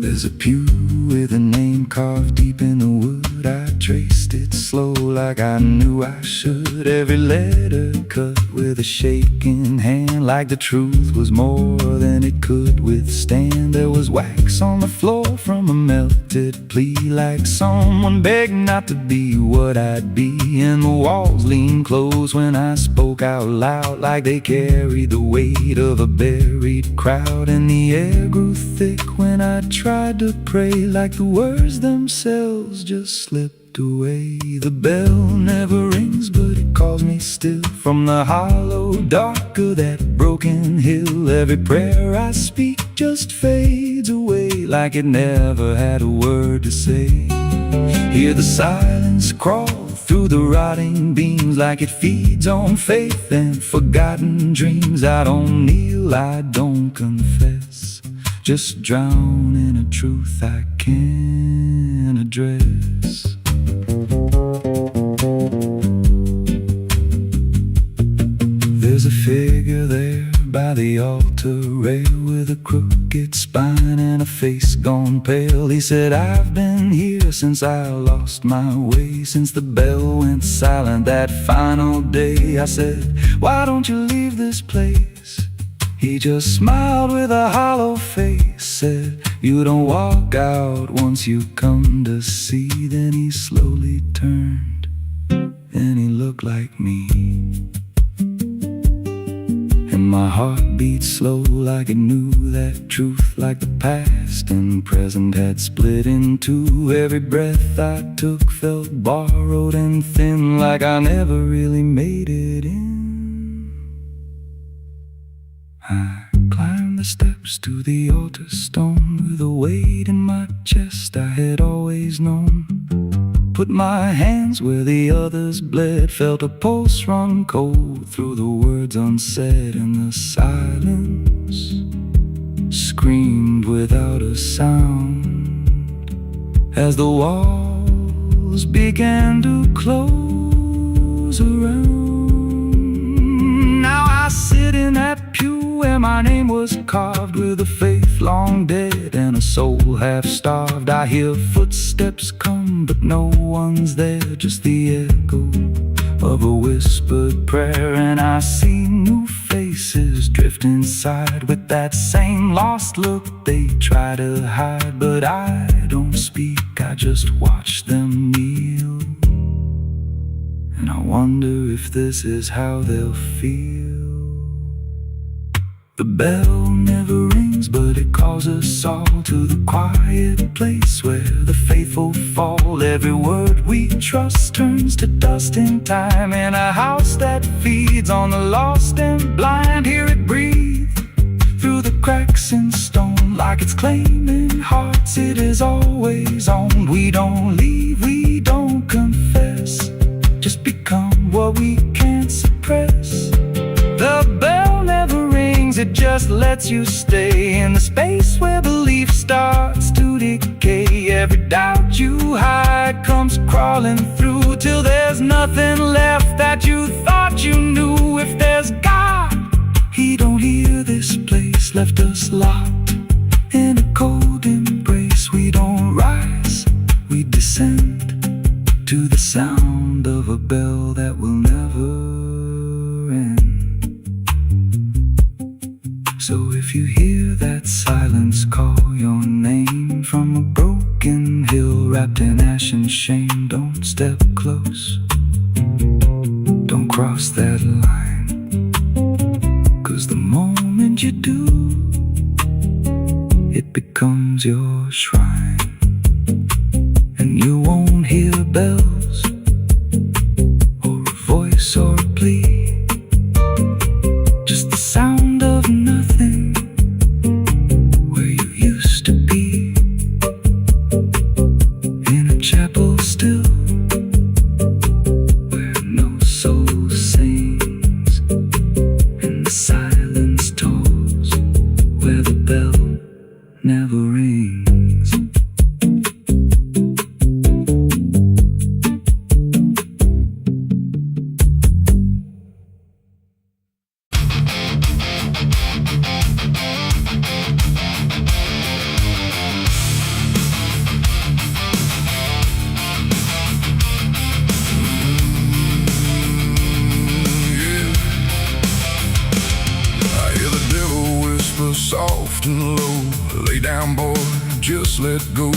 There's a pew with a name carved deep in the wood. I traced it slow like I knew I should. Every letter cut with a shaking hand, like the truth was more than it could withstand. There was wax on the floor from a melted plea, like someone begged not to be what I'd be. And the walls leaned close when I spoke out loud, like they carried the weight of a buried crowd. And the air grew thick when I tried to pray, like the words themselves just slipped away. The bell never rings, but it calls me still from the hollow dark of that broken hill. Every prayer I speak just fades away, like it never had a word to say. Hear the silence crawl through the rotting beams like it feeds on faith and forgotten dreams. I don't kneel, I don't confess, just drown in a truth I can't address. There's a figure there by the altar rail with a crooked spine and a face gone pale. He said, I've been here since I lost my way, since the bell went silent that final day. I said, why don't you leave this place? He just smiled with a hollow face, said, you don't walk out once you come to see. Then he slowly turned and he looked like me. And my heart beat slow like it knew that truth, like the past and present had split in two. Every breath I took felt borrowed and thin, like I never really made it in. I climbed the steps to the altar stone with a weight in my chest I had always known. Put my hands where the others bled, felt a pulse run cold through the words unsaid, and the silence screamed without a sound as the walls began to close around. Now I sit in that pew where my name was carved, with a faith long dead and a soul half starved. I hear footsteps come, but no one's there, just the echo of a whispered prayer. And I see new faces drift inside with that same lost look they try to hide. But I don't speak, I just watch them kneel, and I wonder if this is how they'll feel. The bell never rings, but it calls us all to the quiet place where the faithful fall. Every word we trust turns to dust in time, in a house that feeds on the lost and blind. Hear it breathe through the cracks in stone, like it's claiming hearts it is always owned. We don't leave, we don't confess, just become what we can't suppress. The bell never rings, it just lets you stay in the space where belief starts to decay. Every doubt you hide comes crawling through, till there's nothing left that you thought you knew. If there's God, He don't hear this place, left us locked in a cold embrace. We don't rise, we descend to the sound of a bell that will never end. So if you hear that silence call your name from a broken hill wrapped in ash and shame, don't step close, don't cross that line, 'cause the moment you do, it becomes your shrine. And you won't hear bells or a voice or a plea, just the sound of nothing where you used to be, in a chapel still where no soul sings, and the silence tolls where the bell never rings. Soft and low, lay down boy, just let go.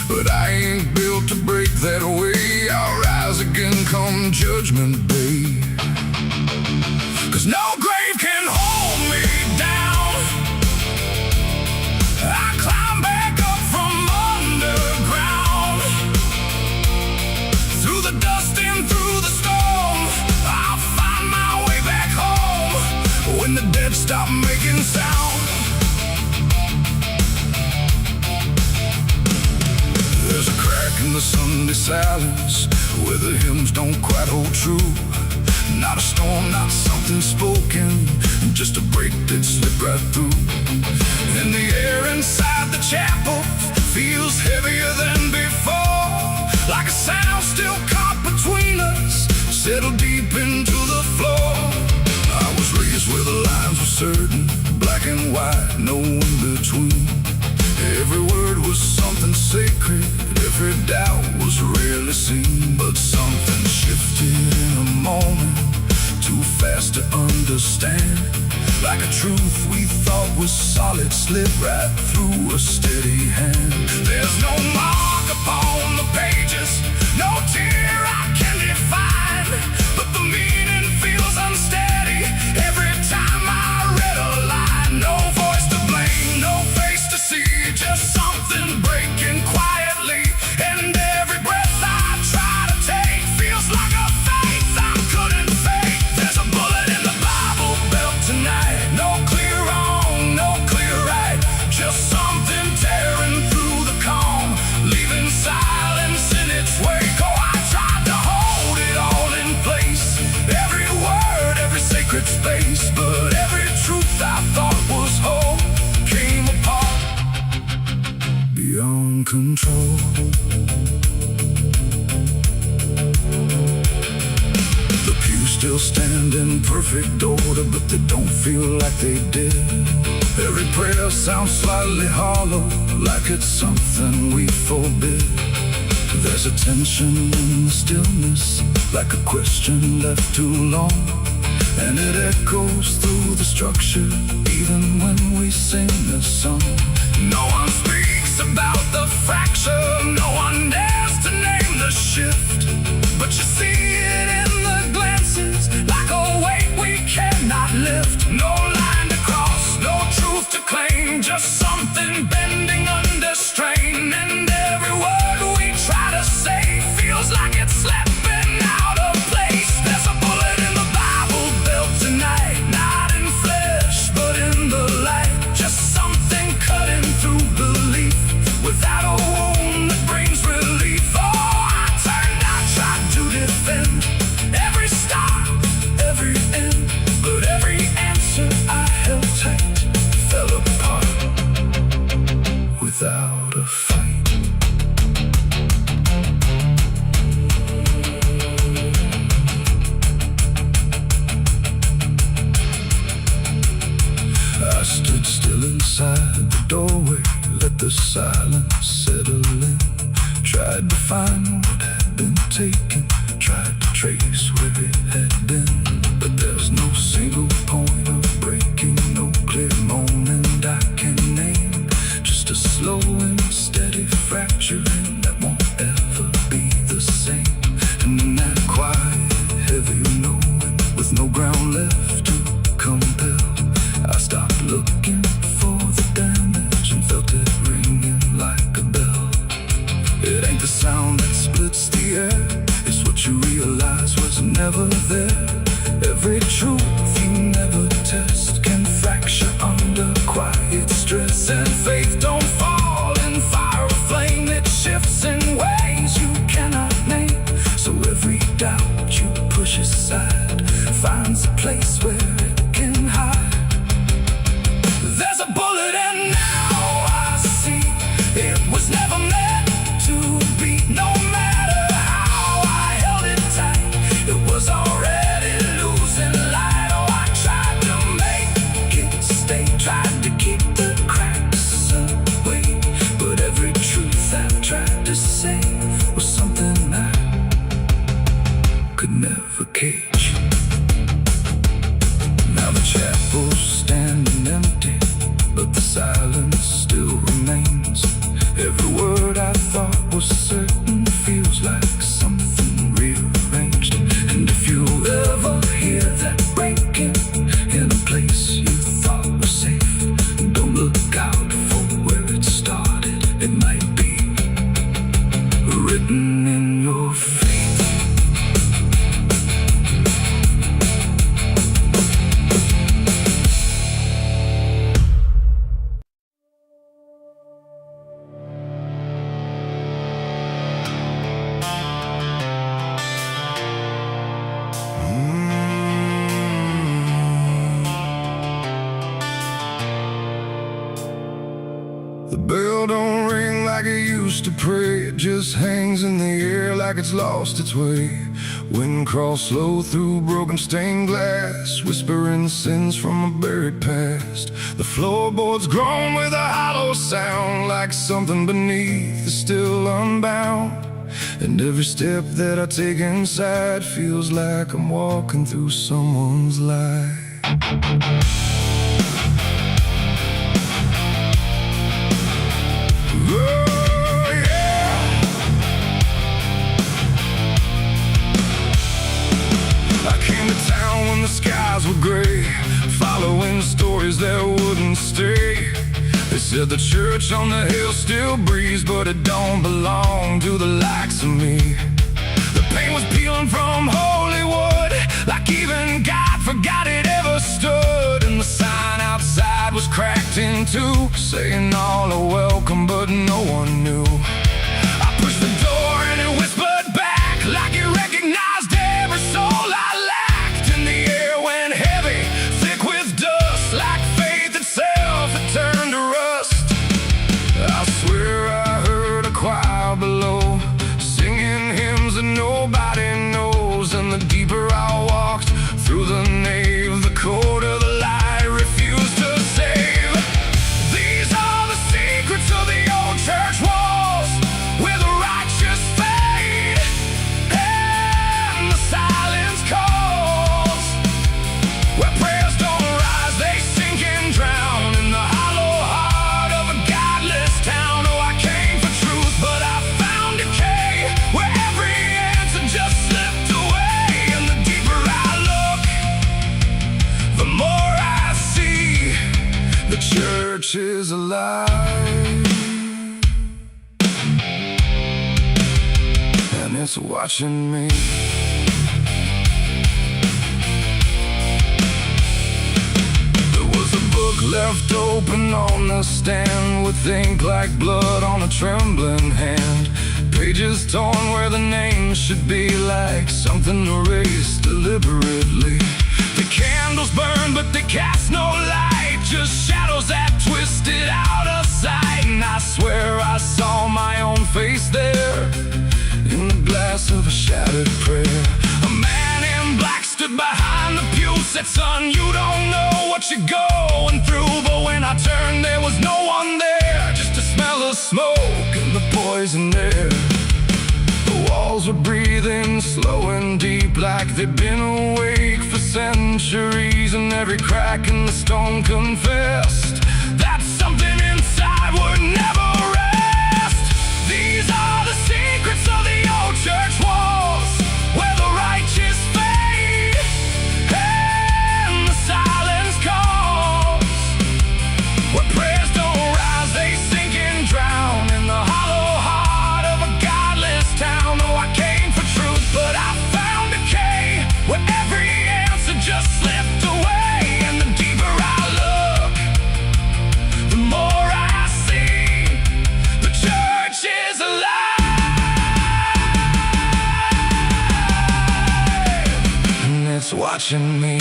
But I ain't built to break that way. I'll rise again come judgment day, 'cause no grave can hold me down. I climb back up from underground, through the dust and through the storm. I'll find my way back home when the dead stop making sound. There's a crack in the sun Sunday silence where the hymns don't quite hold true. Not a storm, not something spoken, just a break that slipped right through. And the air inside the chapel feels heavier than before, like a sound still caught between us, settled deep into the floor. I was raised where the lines were certain, black and white, no in between. Every word was something sacred, every doubt was rarely seen. But something shifted in a moment, too fast to understand. Like a truth we thought was solid slipped right through a steady hand. There's no mark upon the pages, no tear I can define, but the meaning feels unsteady every time I read a line. No voice to blame, no face to see, just something breaking quietly. And every breath I try to take feels like a faith I couldn't fake. There's a bullet in the Bible belt tonight, no clear wrong, no clear right, just something tearing through the calm, leaving silence in its wake. Oh, I tried to hold it all in place, every word, every sacred space, but every truth I thought was whole came apart beyond control. The pews still stand in perfect order, but they don't feel like they did. Every prayer sounds slightly hollow, like it's something we forbid. There's a tension in the stillness, like a question left too long, and it echoes through the structure, even when we sing a song. No one speaks about the fracture, no one dares to name the shift, but you see it in the glances, like a weight we cannot lift. No line to cross, no truth to claim, just something bending under strain. And every word we try to say feels like it's slipping out of place. There's a bullet in the Bible belt tonight, not in flesh but in the light, just something cutting through belief without a wound that brings relief. Oh, I turned, I tried to defend every start, every end, but every answer I held tight fell apart without a fight. I stood still inside the doorway, let the silence settle in. Tried to find what had been taken, tried to trace where it had been, but there's no single point of breaking, no clear moment I can name. Just a slow and steady fracturing that won't ever be the same. And in that quiet, heavy knowing, with no ground left to compel, I stopped looking for the damage and felt it ringing like a bell. It ain't the sound that splits the air, it's what you realize was never there. Every truth you never test can fracture under quiet stress. And faith don't fall in fire or flame, it shifts in ways you cannot name. So every doubt you push aside finds a place where it can hide. There's a bullet and now I see it was never meant to be. No matter how I held it tight, it was already losing light. Oh, I tried to make it stay, tried to keep the cracks away, but every truth I tried to say was something I could never cage. Now the chapel's standing empty, but the silence still remains. Every word I thought was certain feels like something rearranged. And if you ever hear that breaking in a place you thought was safe, don't look out for where it started. It might be written in your fate. The bell don't ring like it used to pray. It just hangs in the air like it's lost its way. Wind crawls slow through broken stained glass, whispering sins from a buried past. The floorboards groan with a hollow sound, like something beneath is still unbound. And every step that I take inside feels like I'm walking through someone's life. Oh, yeah. I came to town when the skies were gray, following stories that wouldn't stay. They said the church on the hill still breathes, but it don't belong to the likes of me. The paint was peeling from Hollywood, like even God forgot it ever stood. And the sign outside was cracked in two, saying all are welcome, but no one knew. I pushed the door and it whispered back, like it recognized every soul I lacked. And the air went heavy, thick with dust, like faith itself had turned to rust. I swear I heard a choir below, singing hymns that nobody knows. And the deeper I walked through the nave, the colder the light refused to save. These are the secrets of the old church walls, where the righteous fade and the silence calls, where prayers don't rise, they sink and drown in the hollow heart of a godless town. Oh, I came for truth, but I found decay, where every answer just slipped away. And the deeper I look, the more I see the church is alive, and it's watching me. There was a book left open on the stand, with ink like blood on a trembling hand. Pages torn where the names should be, like something erased deliberately. The candles burn, but they cast no light, just shadows that twisted out of sight. And I swear I saw my own face there, in the glass of a shattered prayer. A man in black stood behind the pew, said, son, you don't know what you're going through. But when I turned, there was no one there, just a smell of smoke and the poison air. The walls were breathing slow and deep, like they'd been awake for centuries. And every crack in the stone confessed that something inside would never rest. These are the secrets of the old church walls, where the righteous fade and the silence calls, where prayers don't rise, they sink and drown in the hollow heart of a godless town. Oh, I came for truth, but I found decay, where every answer just slipped away. And the deeper I look, the more I see the church is alive, and it's watching me.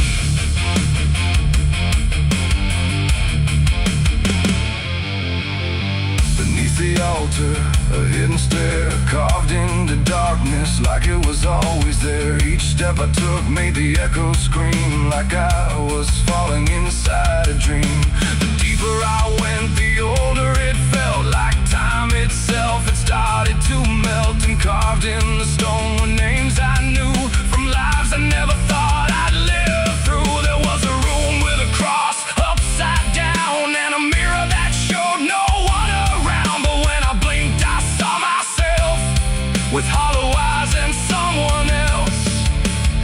Beneath the altar, a hidden stair carved into darkness, like it was always there. Each step I took made the echoes scream, like I was falling inside a dream. The deeper I went, the older it felt, like time itself had started to melt. And carved in the stone were names I knew, from lives I never thought I'd live through. There was a room with a cross upside down, and a mirror that showed no one around. But when I blinked, I saw myself with hollow eyes and someone else.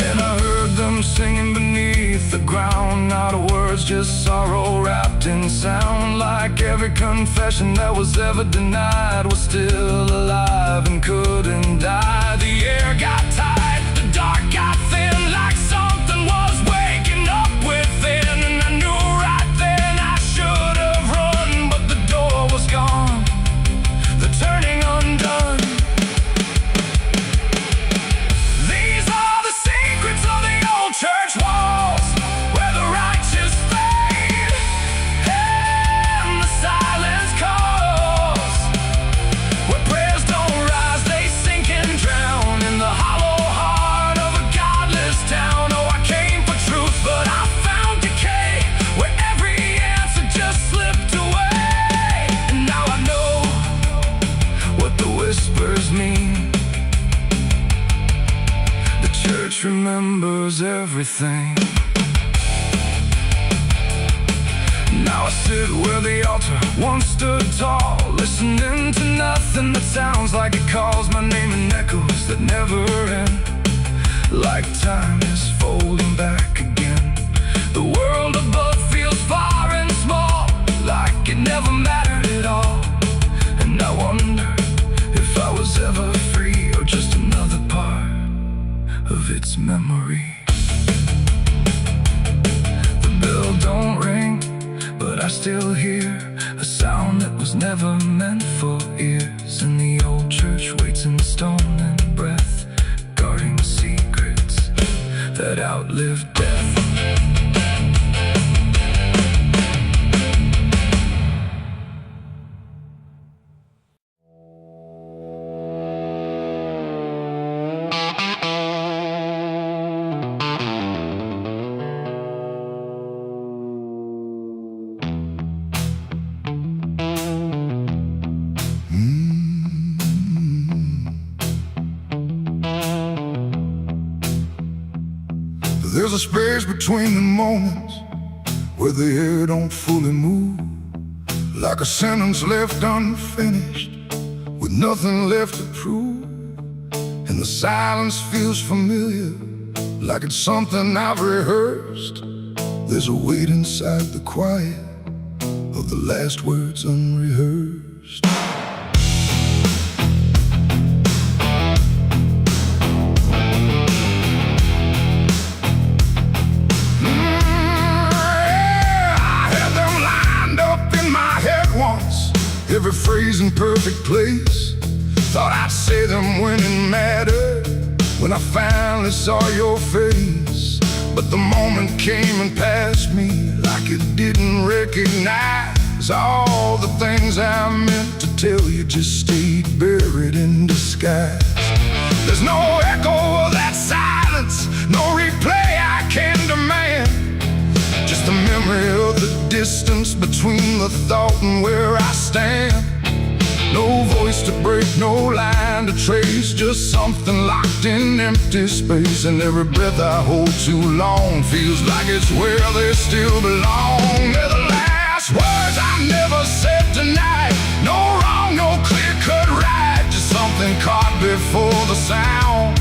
And I heard them singing beneath the ground, not a words, just sorrow wrapped in sound. Like every confession that was ever denied was still alive and couldn't die. The air got tight, the dark got thin, like something was waking up within. And I knew right then I should have run, but the door was gone, the turning undone. These are the secrets of the old church walls, where the righteous fade and the silence calls, everything. Now I sit where the altar once stood tall, listening to nothing that sounds like it calls my name in echoes that never end. Like time is folding back again. The world above feels far and small, like it never mattered at all. And I wonder if I was ever free, or just another part of its memory. The bell don't ring, but I still hear a sound that was never meant for ears. And the old church waits in stone and breath, guarding secrets that outlive death. There's a space between the moments where the air don't fully move, like a sentence left unfinished with nothing left to prove. And the silence feels familiar, like it's something I've rehearsed. There's a weight inside the quiet of the last words unrehearsed. Every phrase in perfect place. Thought I'd say them when it mattered, when I finally saw your face. But the moment came and passed me like it didn't recognize all the things I meant to tell you just stayed buried in disguise. There's no echo of that silence, no replay I can demand, just the memory of the distance between the thought and where I stand. No voice to break, no line to trace, just something locked in empty space. And every breath I hold too long feels like it's where they still belong. They're the last words I never said tonight. No wrong, no clear-cut right, just something caught before the sound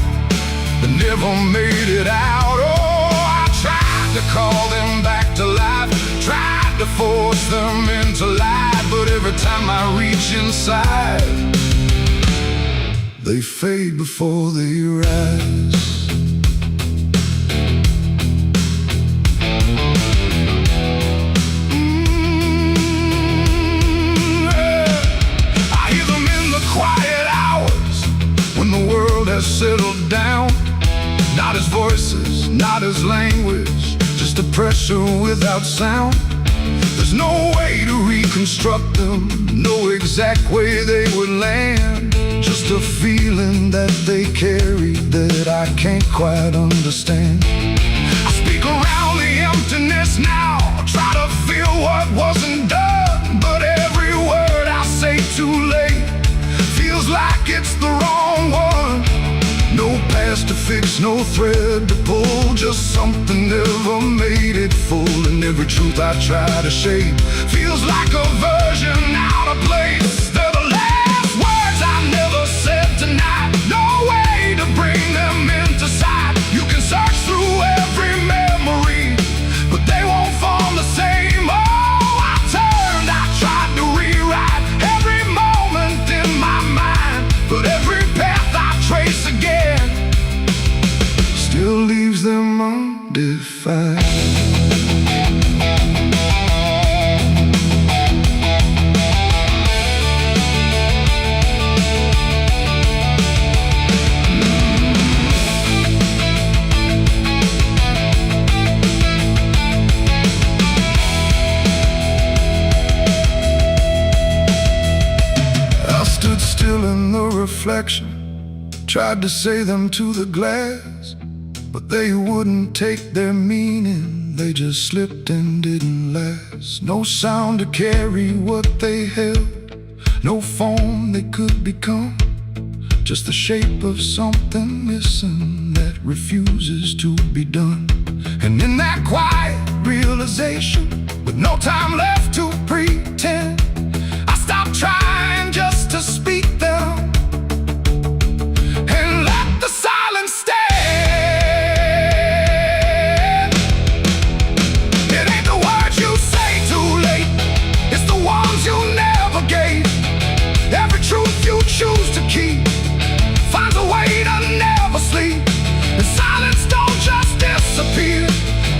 that never made it out. Oh, I tried to call them back to life, tried to force them into life, but every time I reach inside, they fade before they rise. I hear them in the quiet hours when the world has settled down. Not as voices, not as language, just a pressure without sound. There's no way to reconstruct them, no exact way they would land, just a feeling that they carry that I can't quite understand. I speak around the emptiness now, try to feel what wasn't done, but every word I say too late feels like it's the wrong one. No past to fix, no thread to pull, just something never made it full. And every truth I try to shape feels like a version out of place. They're the last words I never said tonight, no way to bring them into sight. You can search through every memory, but they won't form the same. Oh, I turned, I tried to rewrite every moment in my mind, but every path I trace again still leaves them undefined. I stood still in the reflection, tried to say them to the glass, but they wouldn't take their meaning, they just slipped and didn't last. No sound to carry what they held, no form they could become, just the shape of something missing that refuses to be done. And in that quiet realization, with no time left to pretend, I stopped trying just to speak them and let the silence stand. It ain't the words you say too late, it's the ones you never gave. Every truth you choose to keep finds a way to never sleep. And silence don't just disappear,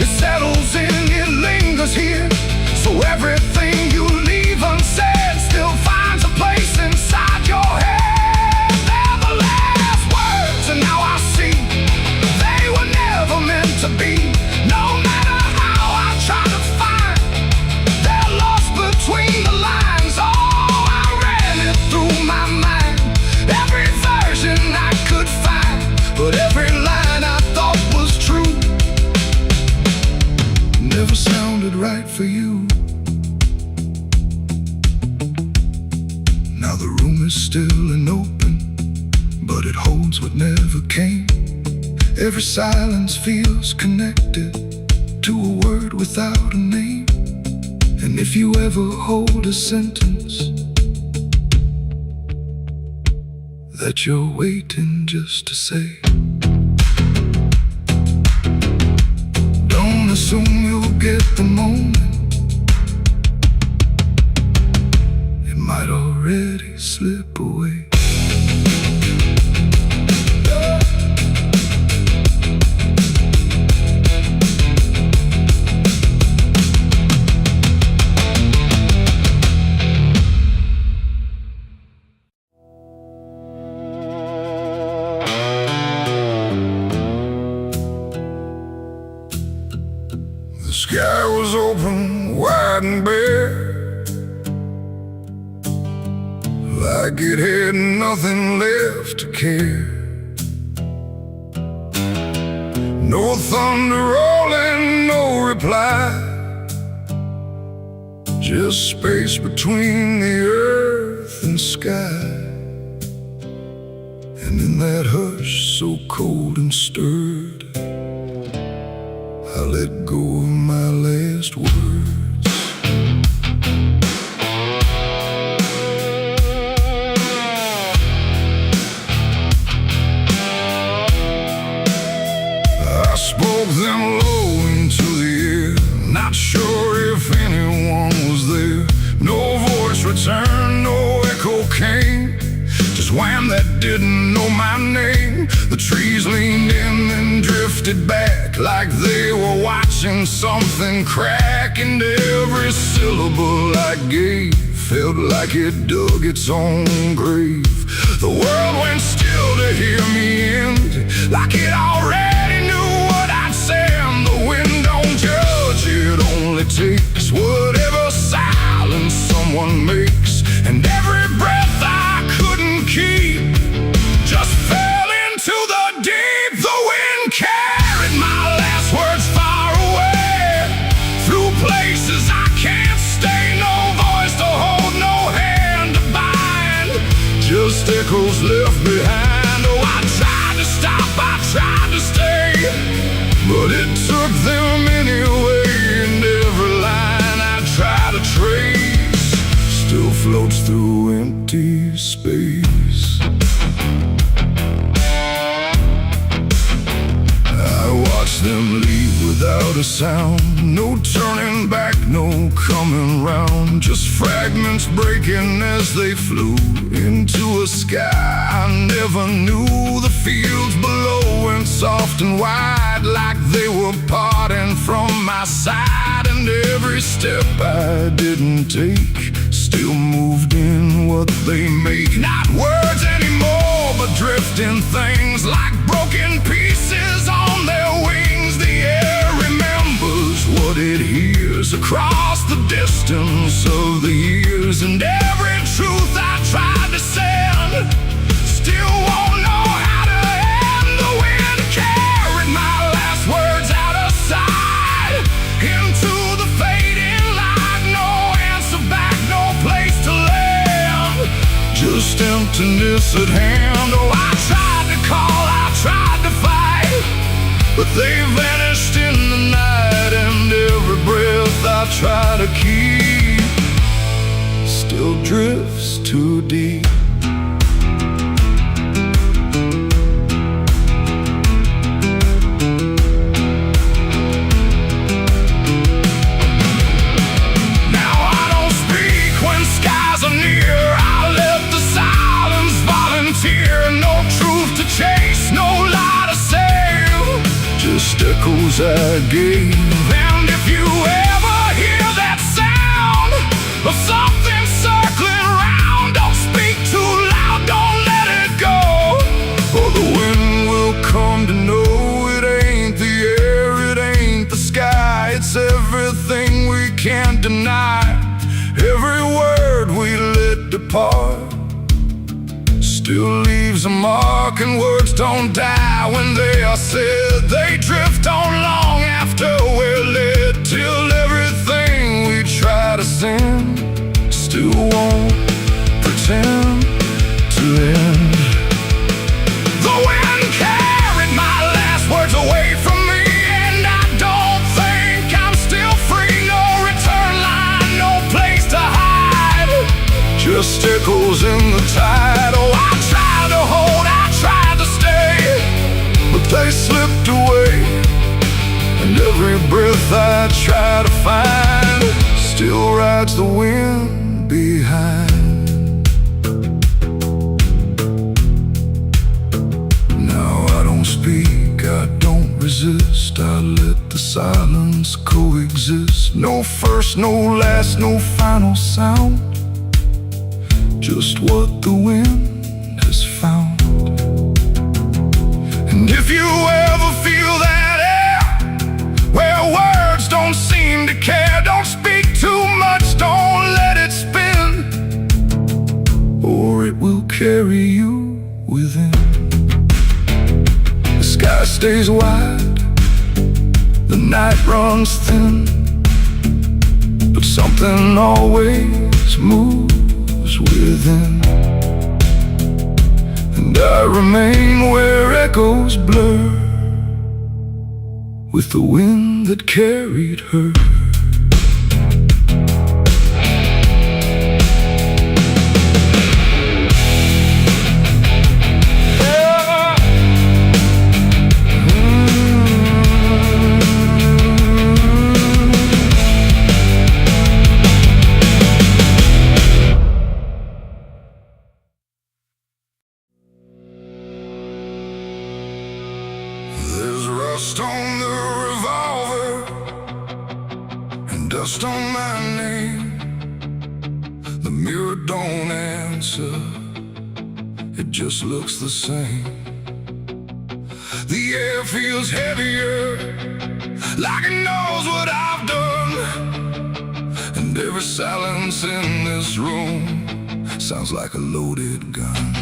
it settles in, it lingers here. So everything you leave unsaid still finds a place inside your head. They're the last words, and now I see they were never meant to be. No matter how I try to find, they're lost between the lines. Oh, I ran it through my mind, every version I could find, but every line I thought was true never sounded right for you. Now the room is still and open, but it holds what never came. Every silence feels connected to a word without a name. And if you ever hold a sentence that you're waiting just to say, don't assume you'll get the moment, it might already slip away. The sky was open, wide and bare, like it had nothing left to care. No thunder rolling, no reply, just space between the earth and sky. And in that hush so cold and stirred, I let go of my last words. I spoke them low into the air, not sure if anyone was there. No voice returned, no echo came, just wham that didn't know my name. The trees leaned in and drifted back like they were watching something crack, and every syllable I gave felt like it dug its own grave. The world went still to hear me end, like it already knew what I'd say. And the wind don't judge, it only takes whatever silence someone makes. And every breath I couldn't keep just fell into the deep. The wind carried my last words far away, through places I can't stay. No voice to hold, no hand to bind, just echoes left behind. Oh, I tried to stop, I tried to stay, but it took them anyway. And every line I try to trace still floats through empty space. I watched them leave without a sound, no turning back, no coming round, just fragments breaking as they flew into a sky I never knew. The fields below went soft and wide, like they were parting from my side. And every step I didn't take still moved in what they make. Not words anymore, but drifting things, like broken pieces on their wings. The air remembers what it hears across the distance of the years. And every truth I tried to send still won't know how to end. The wind carried my last words out of sight, into the fading light. No answer back, no place to land, just emptiness at hand. Oh, I tried to call, I tried to fight, but they vanished in the I try to keep still drifts too deep. Now I don't speak when skies are near. I let the silence volunteer. No truth to chase, no lie to save, Just echoes I gave. and if you ever hear that sound of something circling round, don't speak too loud, don't let it go. Or the wind will come to know it ain't the air, it ain't the sky. It's everything we can't deny. Every word we let depart still leaves a mark, and words don't die when they are said. They drift on long after we're led, till everything we try to send still won't pretend to end. The wind carried my last words away from me, and I don't think I'm still free. No return line, no place to hide, Just echoes in the tide. oh, I tried to hold, I tried to stay, But they slipped away, and every breath I try to find still rides the wind behind. Now I don't speak, I don't resist. I let the silence coexist. No first, no last, no final sound, just what the wind has found. and if you ever feel that air where words don't seem to care, don't speak too much, don't let it spin, or it will carry you within. The sky stays wide, the night runs thin, but something always moves within. And I remain where echoes blur with the wind that carried her. there's rust on the revolver and dust on my name. The mirror don't answer, it just looks the same. The air feels heavier, like it knows what I've done, and every silence in this room sounds like a loaded gun.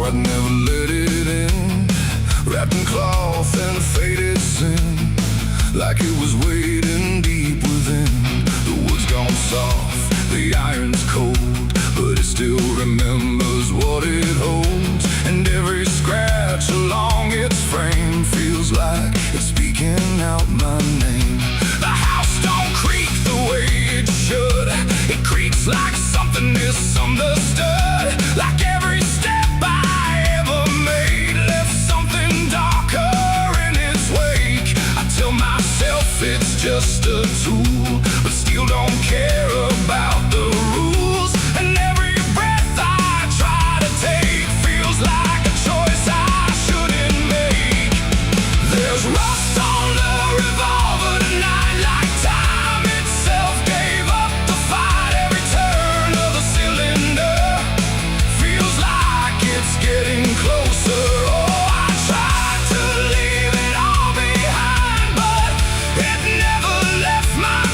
I'd never let it in, wrapped in cloth and faded sin, like it was waiting deep within. The wood's gone soft, the iron's cold, but it still remembers what it holds. And every scratch along its frame feels like it's speaking out my name. The house don't creak the way it should, it creaks like something misunderstood, like every step I ever made left something darker in its wake. I tell myself it's just a tool, but still don't care about the rules. And every breath I try to take feels like a choice I shouldn't make. There's rust on the revolver tonight, like time itself gave up the fight. Every turn of the cylinder feels like it's getting closer. Oh, I tried to leave it all behind, but it never left my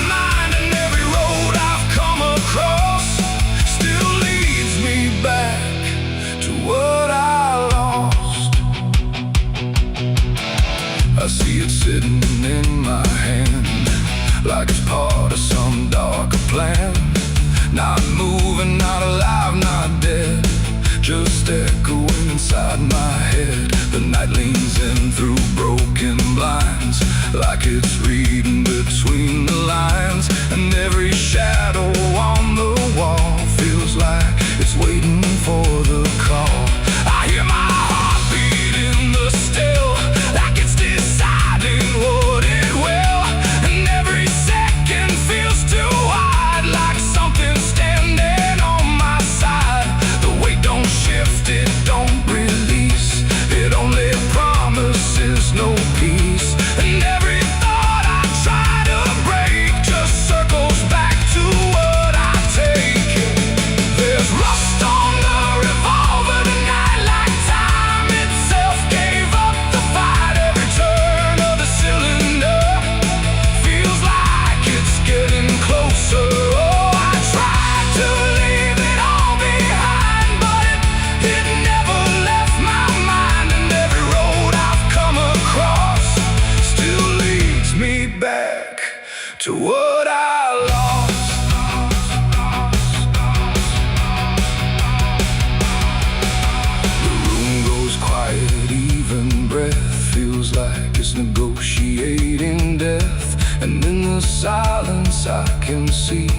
shadow on the wall feels like it's waiting for the call. I hear my heartbeat in the still, like it's deciding what it will. And every second feels too wide, like something's standing on my side. The weight don't shift, it don't release, it only promises no peace. And every thought I try to break just circles back to what I take. There's rust on the revolver tonight, like time itself gave up the fight. Every turn of the cylinder feels like it's getting closer. Oh, I tried to leave it all behind, but it never left my mind. And every road I've come across still leads me back to what I lost. The room goes quiet, even breath feels like it's negotiating death. And in the silence I can see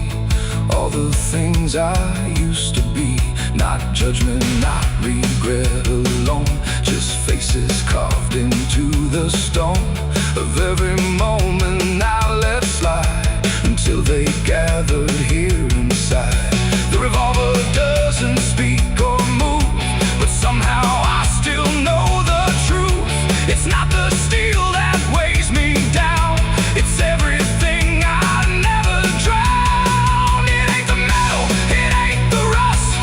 all the things I used to be. Not judgment, not regret alone, just faces carved into the stone of every moment I let slide, until they gathered here inside. The revolver doesn't speak or move, but somehow I still know the truth. It's not the steel that weighs me down, it's everything I never drowned. It ain't the metal, it ain't the rust,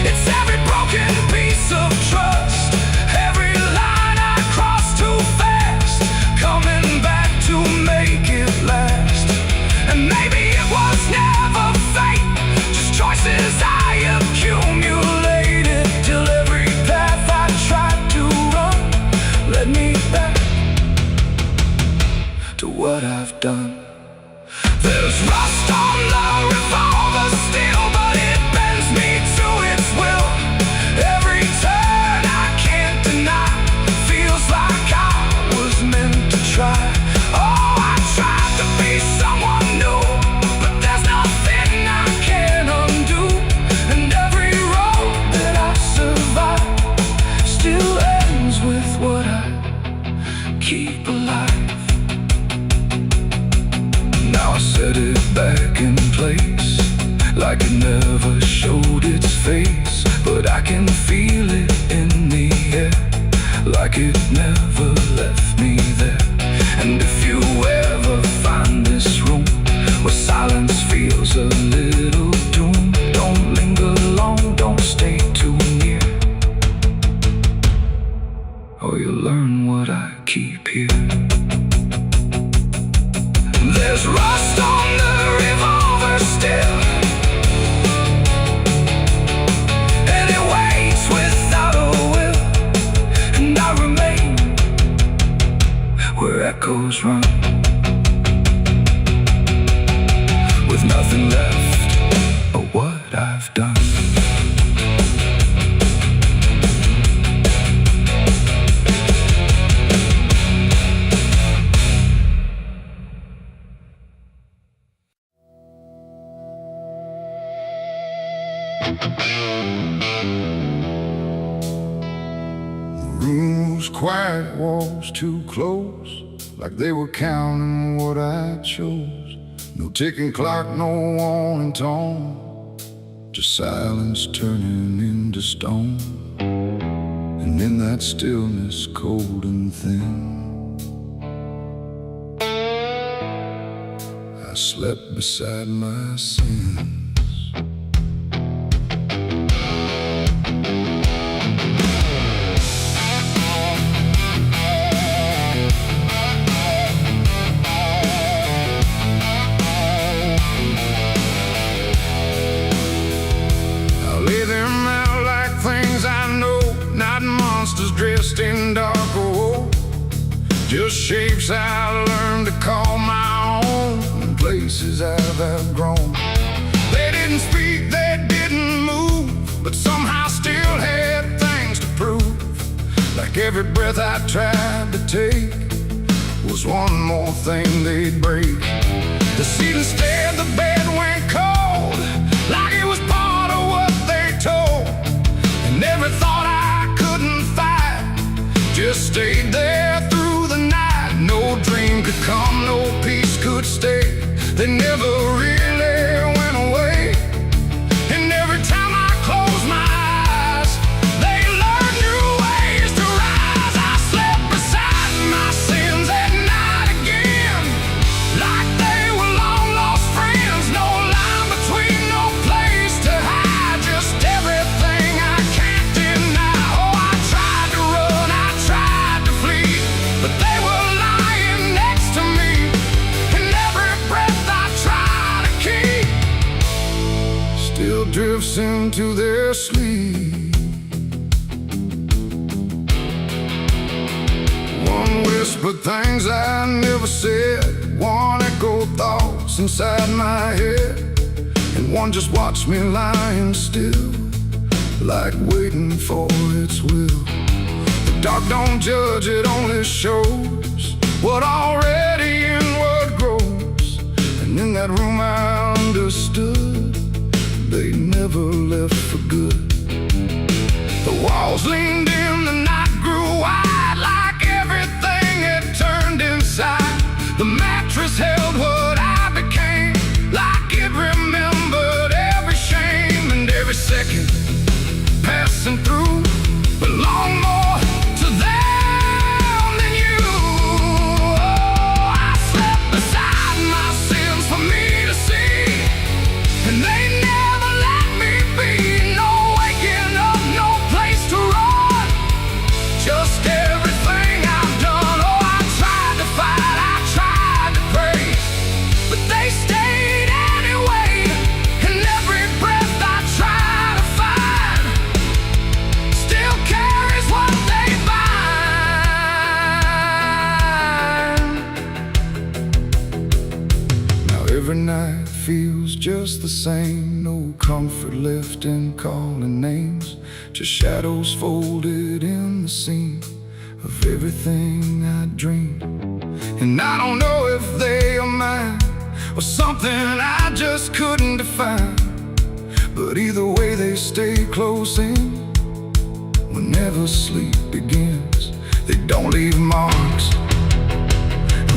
it's every broken piece of trust. Every line I cross too fast, coming back to make it last. And maybe it was never fate, just choices I accumulated, till every path I tried to run led me back to what I've done. There's rust on the revolver still, but it bends me to its will. Every turn I can't deny feels like I was meant to try. Oh, I tried to be someone new, but there's nothing I can undo. And every road that I survive still ends with what I keep alive. Now I set it back in place, like it never showed its face. But I can feel it in the air, like it never left me there. And if you ever find this room where silence feels a little doom, don't linger long, don't stay too near, or you'll learn what I keep here. There's rust on the revolver still, and it waits without a will. And I remain where echoes run, with nothing left of what I've done. Rooms quiet, walls too close, like they were counting what I chose. No ticking clock, no warning tone, just silence turning into stone. And in that stillness, cold and thin, I slept beside my sins. Dressed in dark gold, just shapes I learned to call my own, and places I've outgrown. They didn't speak, they didn't move, but somehow still had things to prove. Like every breath I tried to take was one more thing they'd break. The ceiling stared, the bed went cold, drifts into their sleep. One whispered things I never said, one echoed thoughts inside my head, and one just watched me lying still, like waiting for its will. The dark don't judge, it only shows what already inward grows. And in that room I understood they never left for good. The walls leaned in, the night grew wide, like everything had turned inside. The mattress held what I became, like it remembered every shame and every second passing through belonged more to them than you. Oh, I slept beside my sins for me to see, and they never let me be. No waking up, no place to run, just everything I've done. Oh, I tried to fight, I tried to pray, but they stayed anyway. And every breath I try to find still carries what they bind. Now every night feels just the same, no comfort left in calling names, just shadows folded in the seam of everything I dreamed. And I don't know if they are mine or something I just couldn't define, but either way they stay close in whenever sleep begins. They don't leave marks,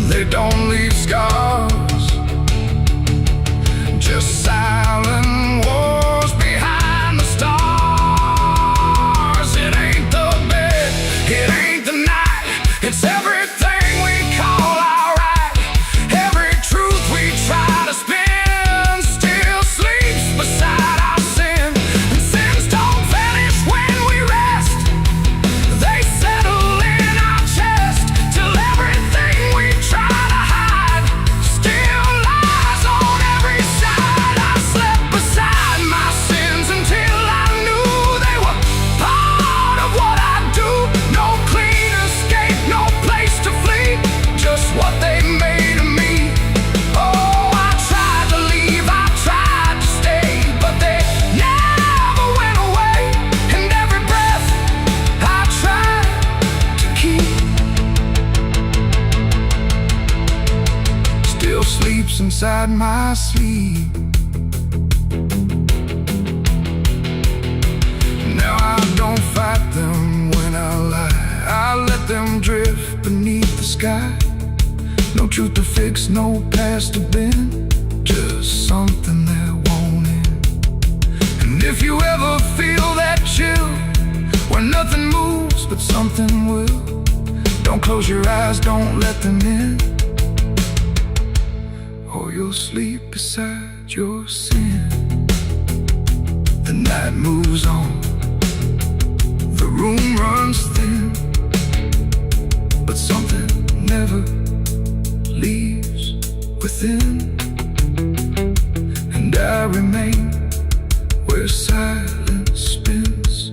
they don't leave scars, just silent wars behind the stars. It ain't the bed, it ain't the night, it's everything we call our right. Every truth we try to spin still sleeps beside our sin. And sins don't vanish when we rest, they settle in our chest till everything we try to hide still lies on every side. I slept beside my sins until I knew they were part of what I do. No clean escape, no place to flee, just what they made of me. Oh, I tried to leave, I tried to stay, but they never went away. And every breath I tried to keep still sleeps inside my sleep. Now I don't fight them when I lie, I let them drift beneath the sky. No truth to fix, no past to bend, just something that won't end. And if you ever feel that chill where nothing moves but something will, don't close your eyes, don't let them in, or you'll sleep beside your sin. The night moves on, the room runs thin, but something never leaves within. And I remain where silence spins,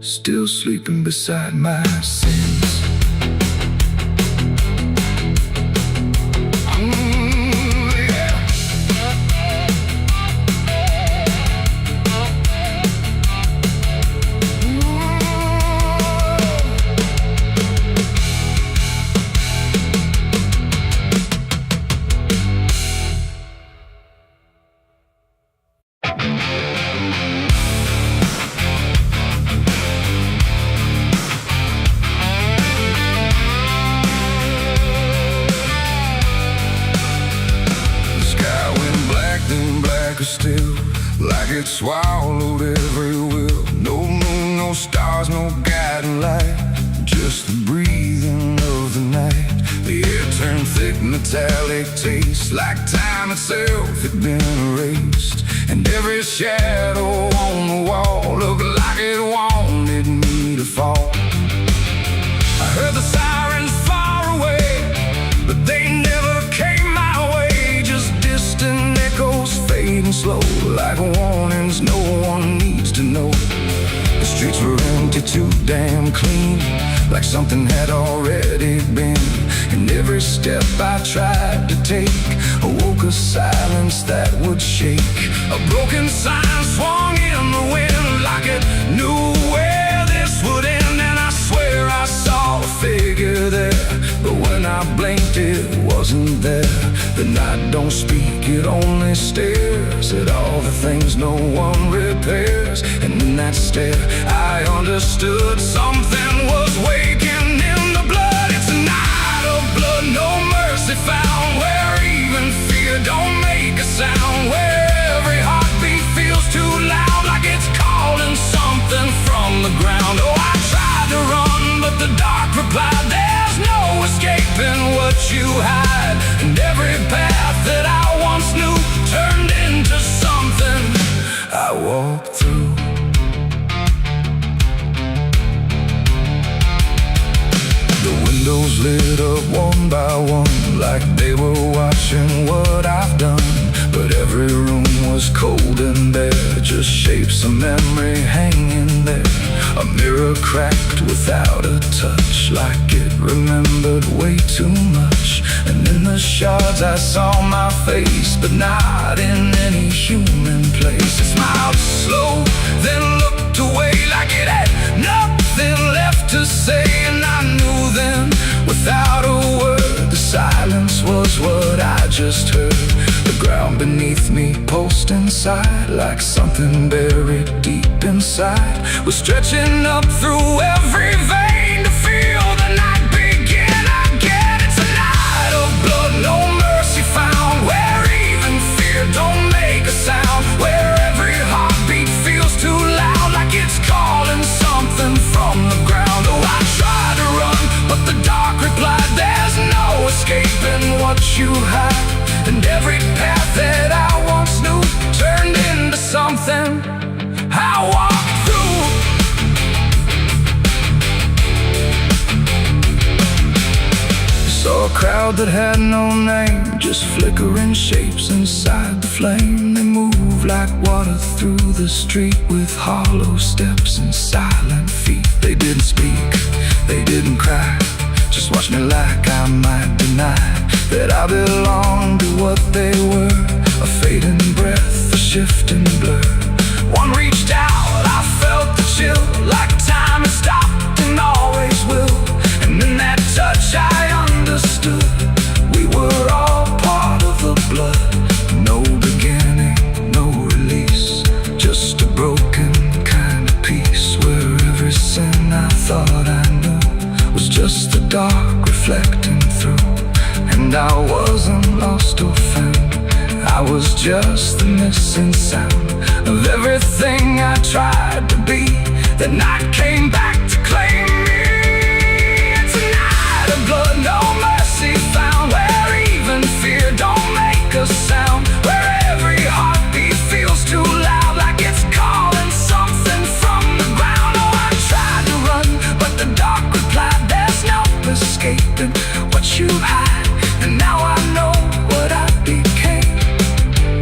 still sleeping beside my sins. Still, like it swallowed every will. No moon, no stars, no guiding light, just the breathing of the night. The air turned thick, metallic taste, like time itself had been erased. And every shadow on the wall looked like it wanted me to fall. I heard the sirens far away, but they never came my way. Just distant echoes fading slow, like warnings no too damn clean, like something had already been. And every step I tried to take awoke a silence that would shake. A broken sign swung in the wind like it knew where this would end. And I swear I saw a figure there, but when I blinked it wasn't there. The night don't speak, it only stares at all the things no one repairs. And in that stare I understood something was waking in the blood. It's a night of blood, no mercy found, where even fear don't make a sound, where every heartbeat feels too loud, like it's calling something from the ground. Oh, I tried to run, but the dark replied, there's no escaping what you hide. And every path that I once knew turned into something I walked through. The windows lit up one by one, like they were watching what I've done. But every room was cold and bare, just shapes of memory hanging there. A mirror cracked without a touch, like it remembered way too much. And in the shards I saw my face, but not in any human place. It smiled slow, then looked away, like it had nothing left to say. And I knew then, without a word, the silence was what I just heard. The ground beneath me pulsed inside, like something buried deep inside was stretching up through every vein to feel the night begin again. It's a night of blood, no mercy found, where even fear don't make a sound, where every heartbeat feels too loud, like it's calling something from the ground. Oh, I tried to run, but the dark replied, there's no escaping what you hide. And every path that I once knew turned into something I walked through. Saw a crowd that had no name, just flickering shapes inside the flame. They moved like water through the street, with hollow steps and silent feet. They didn't speak, they didn't cry, just watched me like I might deny that I belonged to what they were. A fading breath, a shifting blur. One reached out, I felt the chill, like time had stopped and always will. And in that touch I understood, we were all part of the blood. No beginning, no release, just a broken kind of peace, where every sin I thought I knew was just the dark reflecting through. And I wasn't lost or found, I was just the missing sound of everything I tried to be. The night came back to claim me. It's a night of blood, no mercy found, where even fear don't make a sound, where every heartbeat feels too loud, like it's calling something from the ground. Oh, I tried to run, but the dark replied, there's no escaping what you hide. And now I know what I became,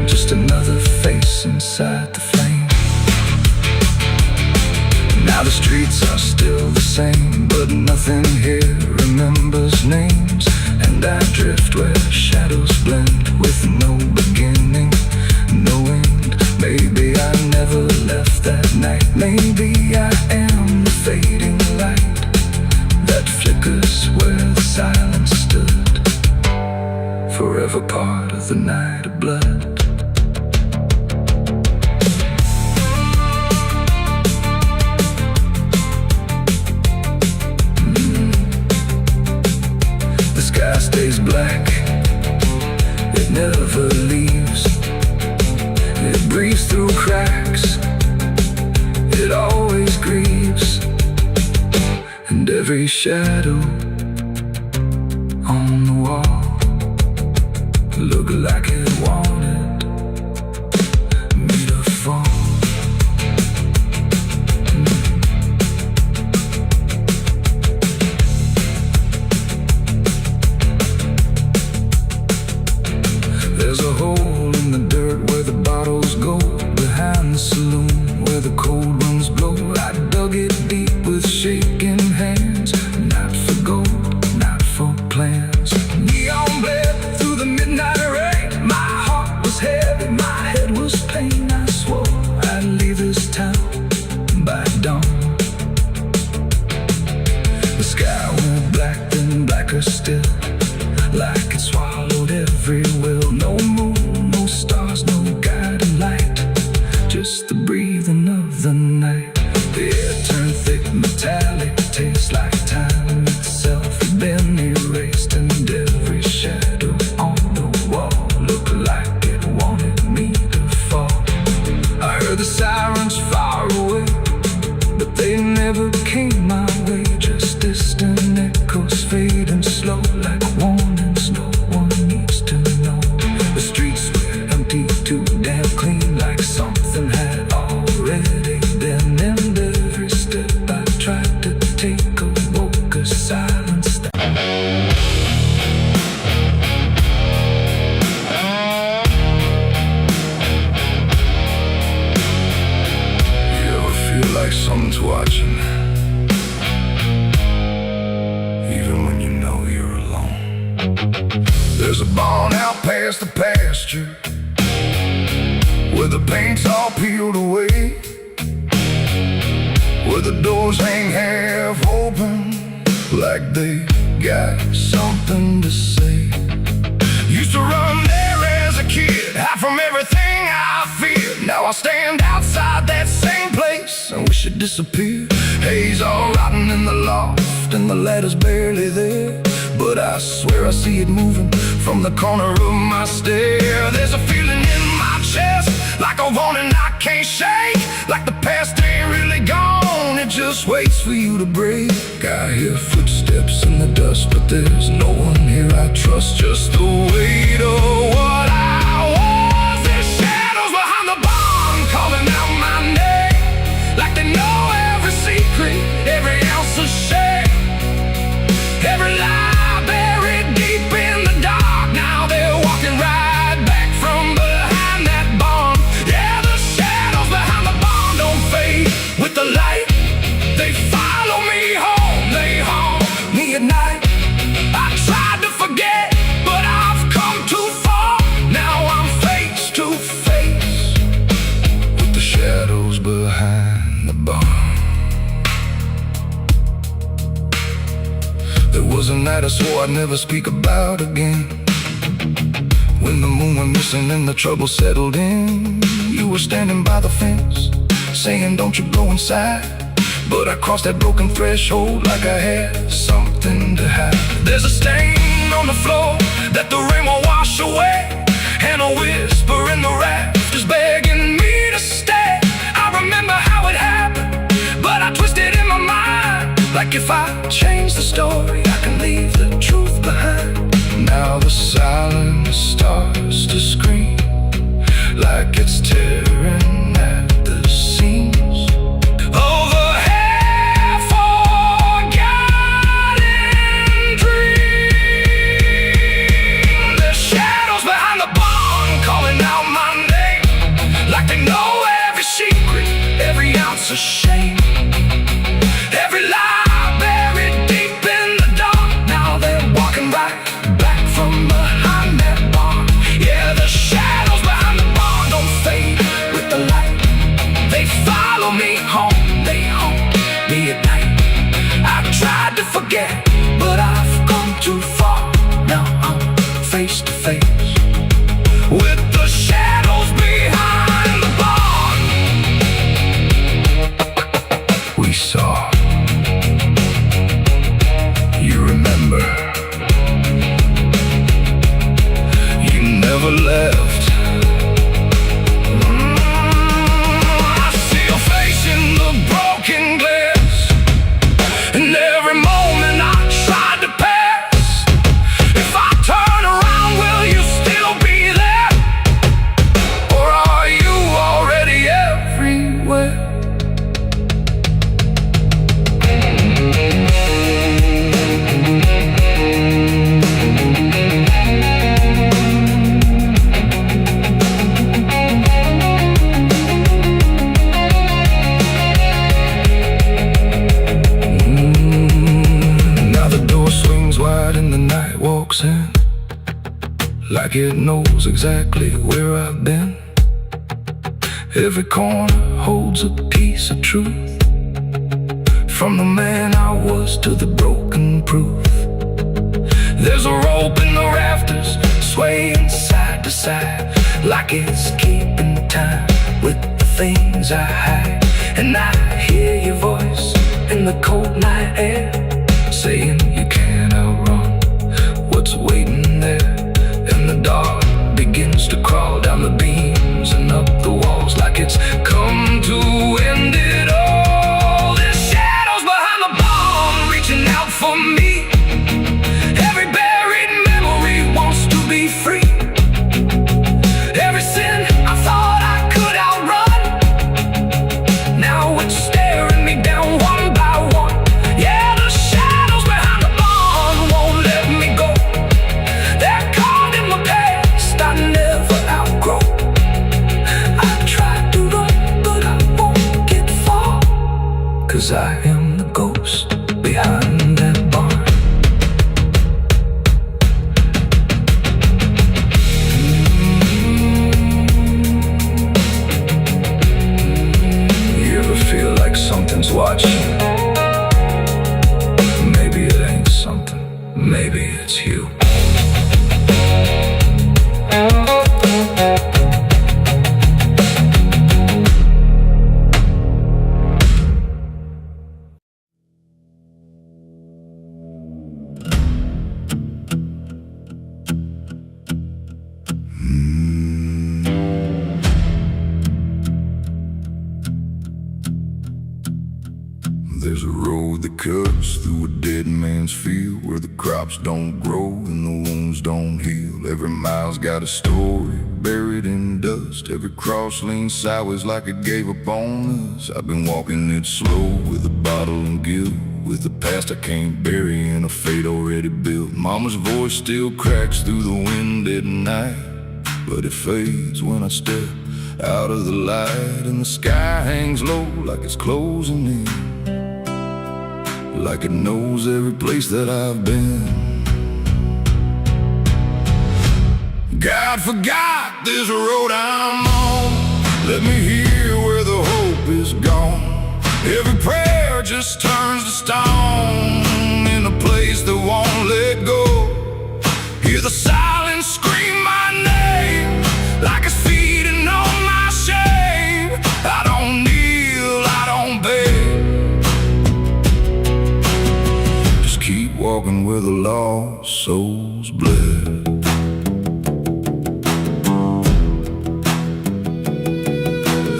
just another face inside the flame. Now the streets are still the same, but nothing here remembers names. And I drift where shadows blend, with no beginning, no end. Maybe I never left that night, maybe I am the fading light that flickers where the silence stood, forever part of the night of blood. The sky stays black, it never leaves. It breathes through cracks, it always grieves. And every shadow on the wall look like it wanted me to fall. There's a hole in the dirt where the bottles go, behind the saloon where the cold winds blow. I dug it deep with pain, I swore I'd leave this town by dawn. The sky went black, then blacker still, like it swallowed every will. No moon, no stars, no guiding light, just the breathing of the night. The air turned thick, metallic, tastes like time itself had been erased, and every shadow on the wall looked like it wanted me to fall. I heard the sirens far away, but they never came my way. Just distant echoes fading slow, like warnings no one needs to know. The streets were empty, too damn clean, like something had already been. And every step I tried to take awoke a silence that you ever feel like someone's watching, even when you know you're alone? There's a barn out past the pasture, where the paint's all peeled away, where the doors hang half open, like they got something to say. Used to run there as a kid, hide from everything I feared. Now I stand outside that same place and wish it disappeared. Haze all rotten in the loft, and the ladder's barely there, but I swear I see it moving from the corner of my stair. There's a feeling in my chest, like a warning I can't shake, like the past ain't really gone, it just waits for you to break. I hear footsteps in the dust, but there's no one here I trust. Just the weight of what I was. There's shadows behind the barn calling out my name, like they know every secret, every ounce of shame, every lie buried deep in the dark. Now they're walking right back from behind that barn. Yeah, the shadows behind the barn don't fade with the light. They follow me home, they haunt me at night. I tried to forget, but I've come too far. Now I'm face to face with the shadows behind the barn. There was a night I swore I'd never speak about again, when the moon went missing and the trouble settled in. You were standing by the fence, saying don't you go inside, but I crossed that broken threshold like I had something to hide. There's a stain on the floor that the rain won't wash away, and a whisper in the rafters begging me to stay. I remember how it happened, but I twisted in my mind, like if I change the story, I can leave the truth behind. Now the silence starts to scream, like it's tearing at the seams. Over half-forgotten dreams. There's shadows behind the barn calling out my name, like they know every secret, every ounce of shame, every lie buried deep in the dark. Now they're walking right back from behind that barn. Yeah, the shadows behind the barn don't fade with the light. They follow me home, they haunt me at night. I tried to forget, but I've come too far. Now I'm face to face with the shadows behind the barn. We saw, you remember, you never left. I see your face in the broken glass, and every moment I tried to pass. If I turn around, will you still be there, or are you already everywhere? Now the door swings wide and the night walks in, like it knows exactly where I've been. Every corner holds a piece of truth, from the man I was to the broken proof. There's a rope in the rafters, swaying side to side, like it's keeping time with the things I hide. And I hear your voice in the cold night air, saying you can't outrun what's waiting there. And the dark begins to crawl down the beams and up the walls, like it's come to end it all. There's shadows behind the barn, reaching out for me. Every buried memory wants to be free. Every sin I thought I could outrun, now it's staring me down one by one. Yeah, the shadows behind the barn won't let me go. They're caught in my past I never outgrow. I tried to run, but I won't get far, 'cause I am the ghost behind that barn. You ever feel like something's watching? Maybe it ain't something, maybe it's you. There's a road that cuts through a dead man's field, where the crops don't grow and the wounds don't heal. Every mile's got a story buried in dust. Every cross leans sideways like it gave up on us. I've been walking it slow with a bottle and guilt, with the past I can't bury and a fate already built. Mama's voice still cracks through the wind at night, but it fades when I step out of the light. And the sky hangs low like it's closing in, like it knows every place that I've been. God forgot this road I'm on, let me hear where the hope is gone. Every prayer just turns to stone in a place that won't let go. Hear the silence scream my name, like it's feeding on my shame. I don't kneel, I don't beg, keep walking where the lost souls bled.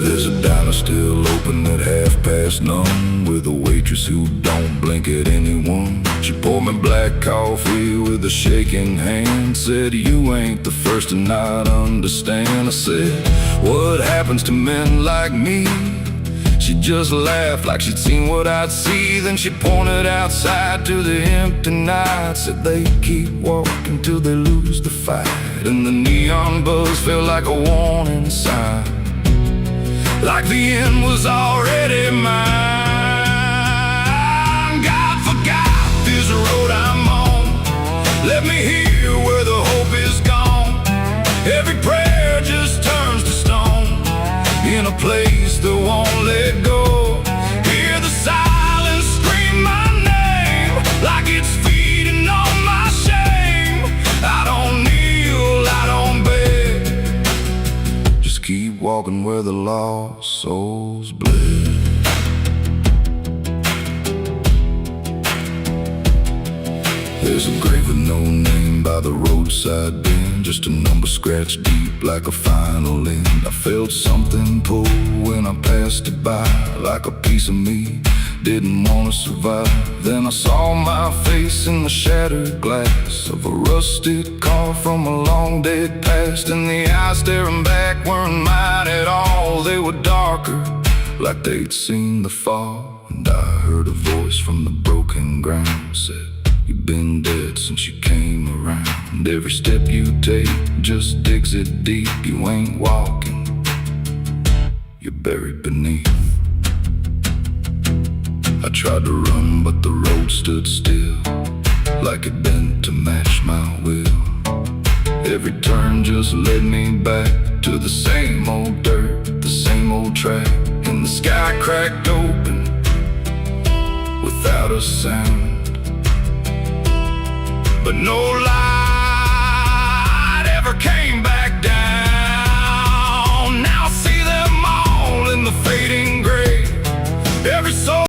There's a diner still open at 9:30, with a waitress who don't blink at anyone. She poured me black coffee with a shaking hand, said, "You ain't the first to not understand." I said, "What happens to men like me?" She just laughed like she'd seen what I'd see. Then she pointed outside to the empty night, said they keep walking till they lose the fight. And the neon buzz felt like a warning sign, like the end was already mine. God forgot this road I'm on, let me hear where the hope is gone. Every prayer just turns to stone in a place that won't let go. Hear the silence scream my name, like it's feeding on my shame. I don't kneel, I don't beg, just keep walking where the lost souls bled. There's a grave with no name by the roadside bend, just a number scratched deep like a final end. I felt something pull when I passed it by, like a piece of me didn't want to survive. Then I saw my face in the shattered glass of a rusted car from a long dead past. And the eyes staring back weren't mine at all, they were darker, like they'd seen the fall. And I heard a voice from the broken ground, said, "You've been dead since you came around. Every step you take just digs it deep. You ain't walking, you're buried beneath." I tried to run, but the road stood still, like it bent to match my will. Every turn just led me back to the same old dirt, the same track, and the sky cracked open without a sound. But no light ever came back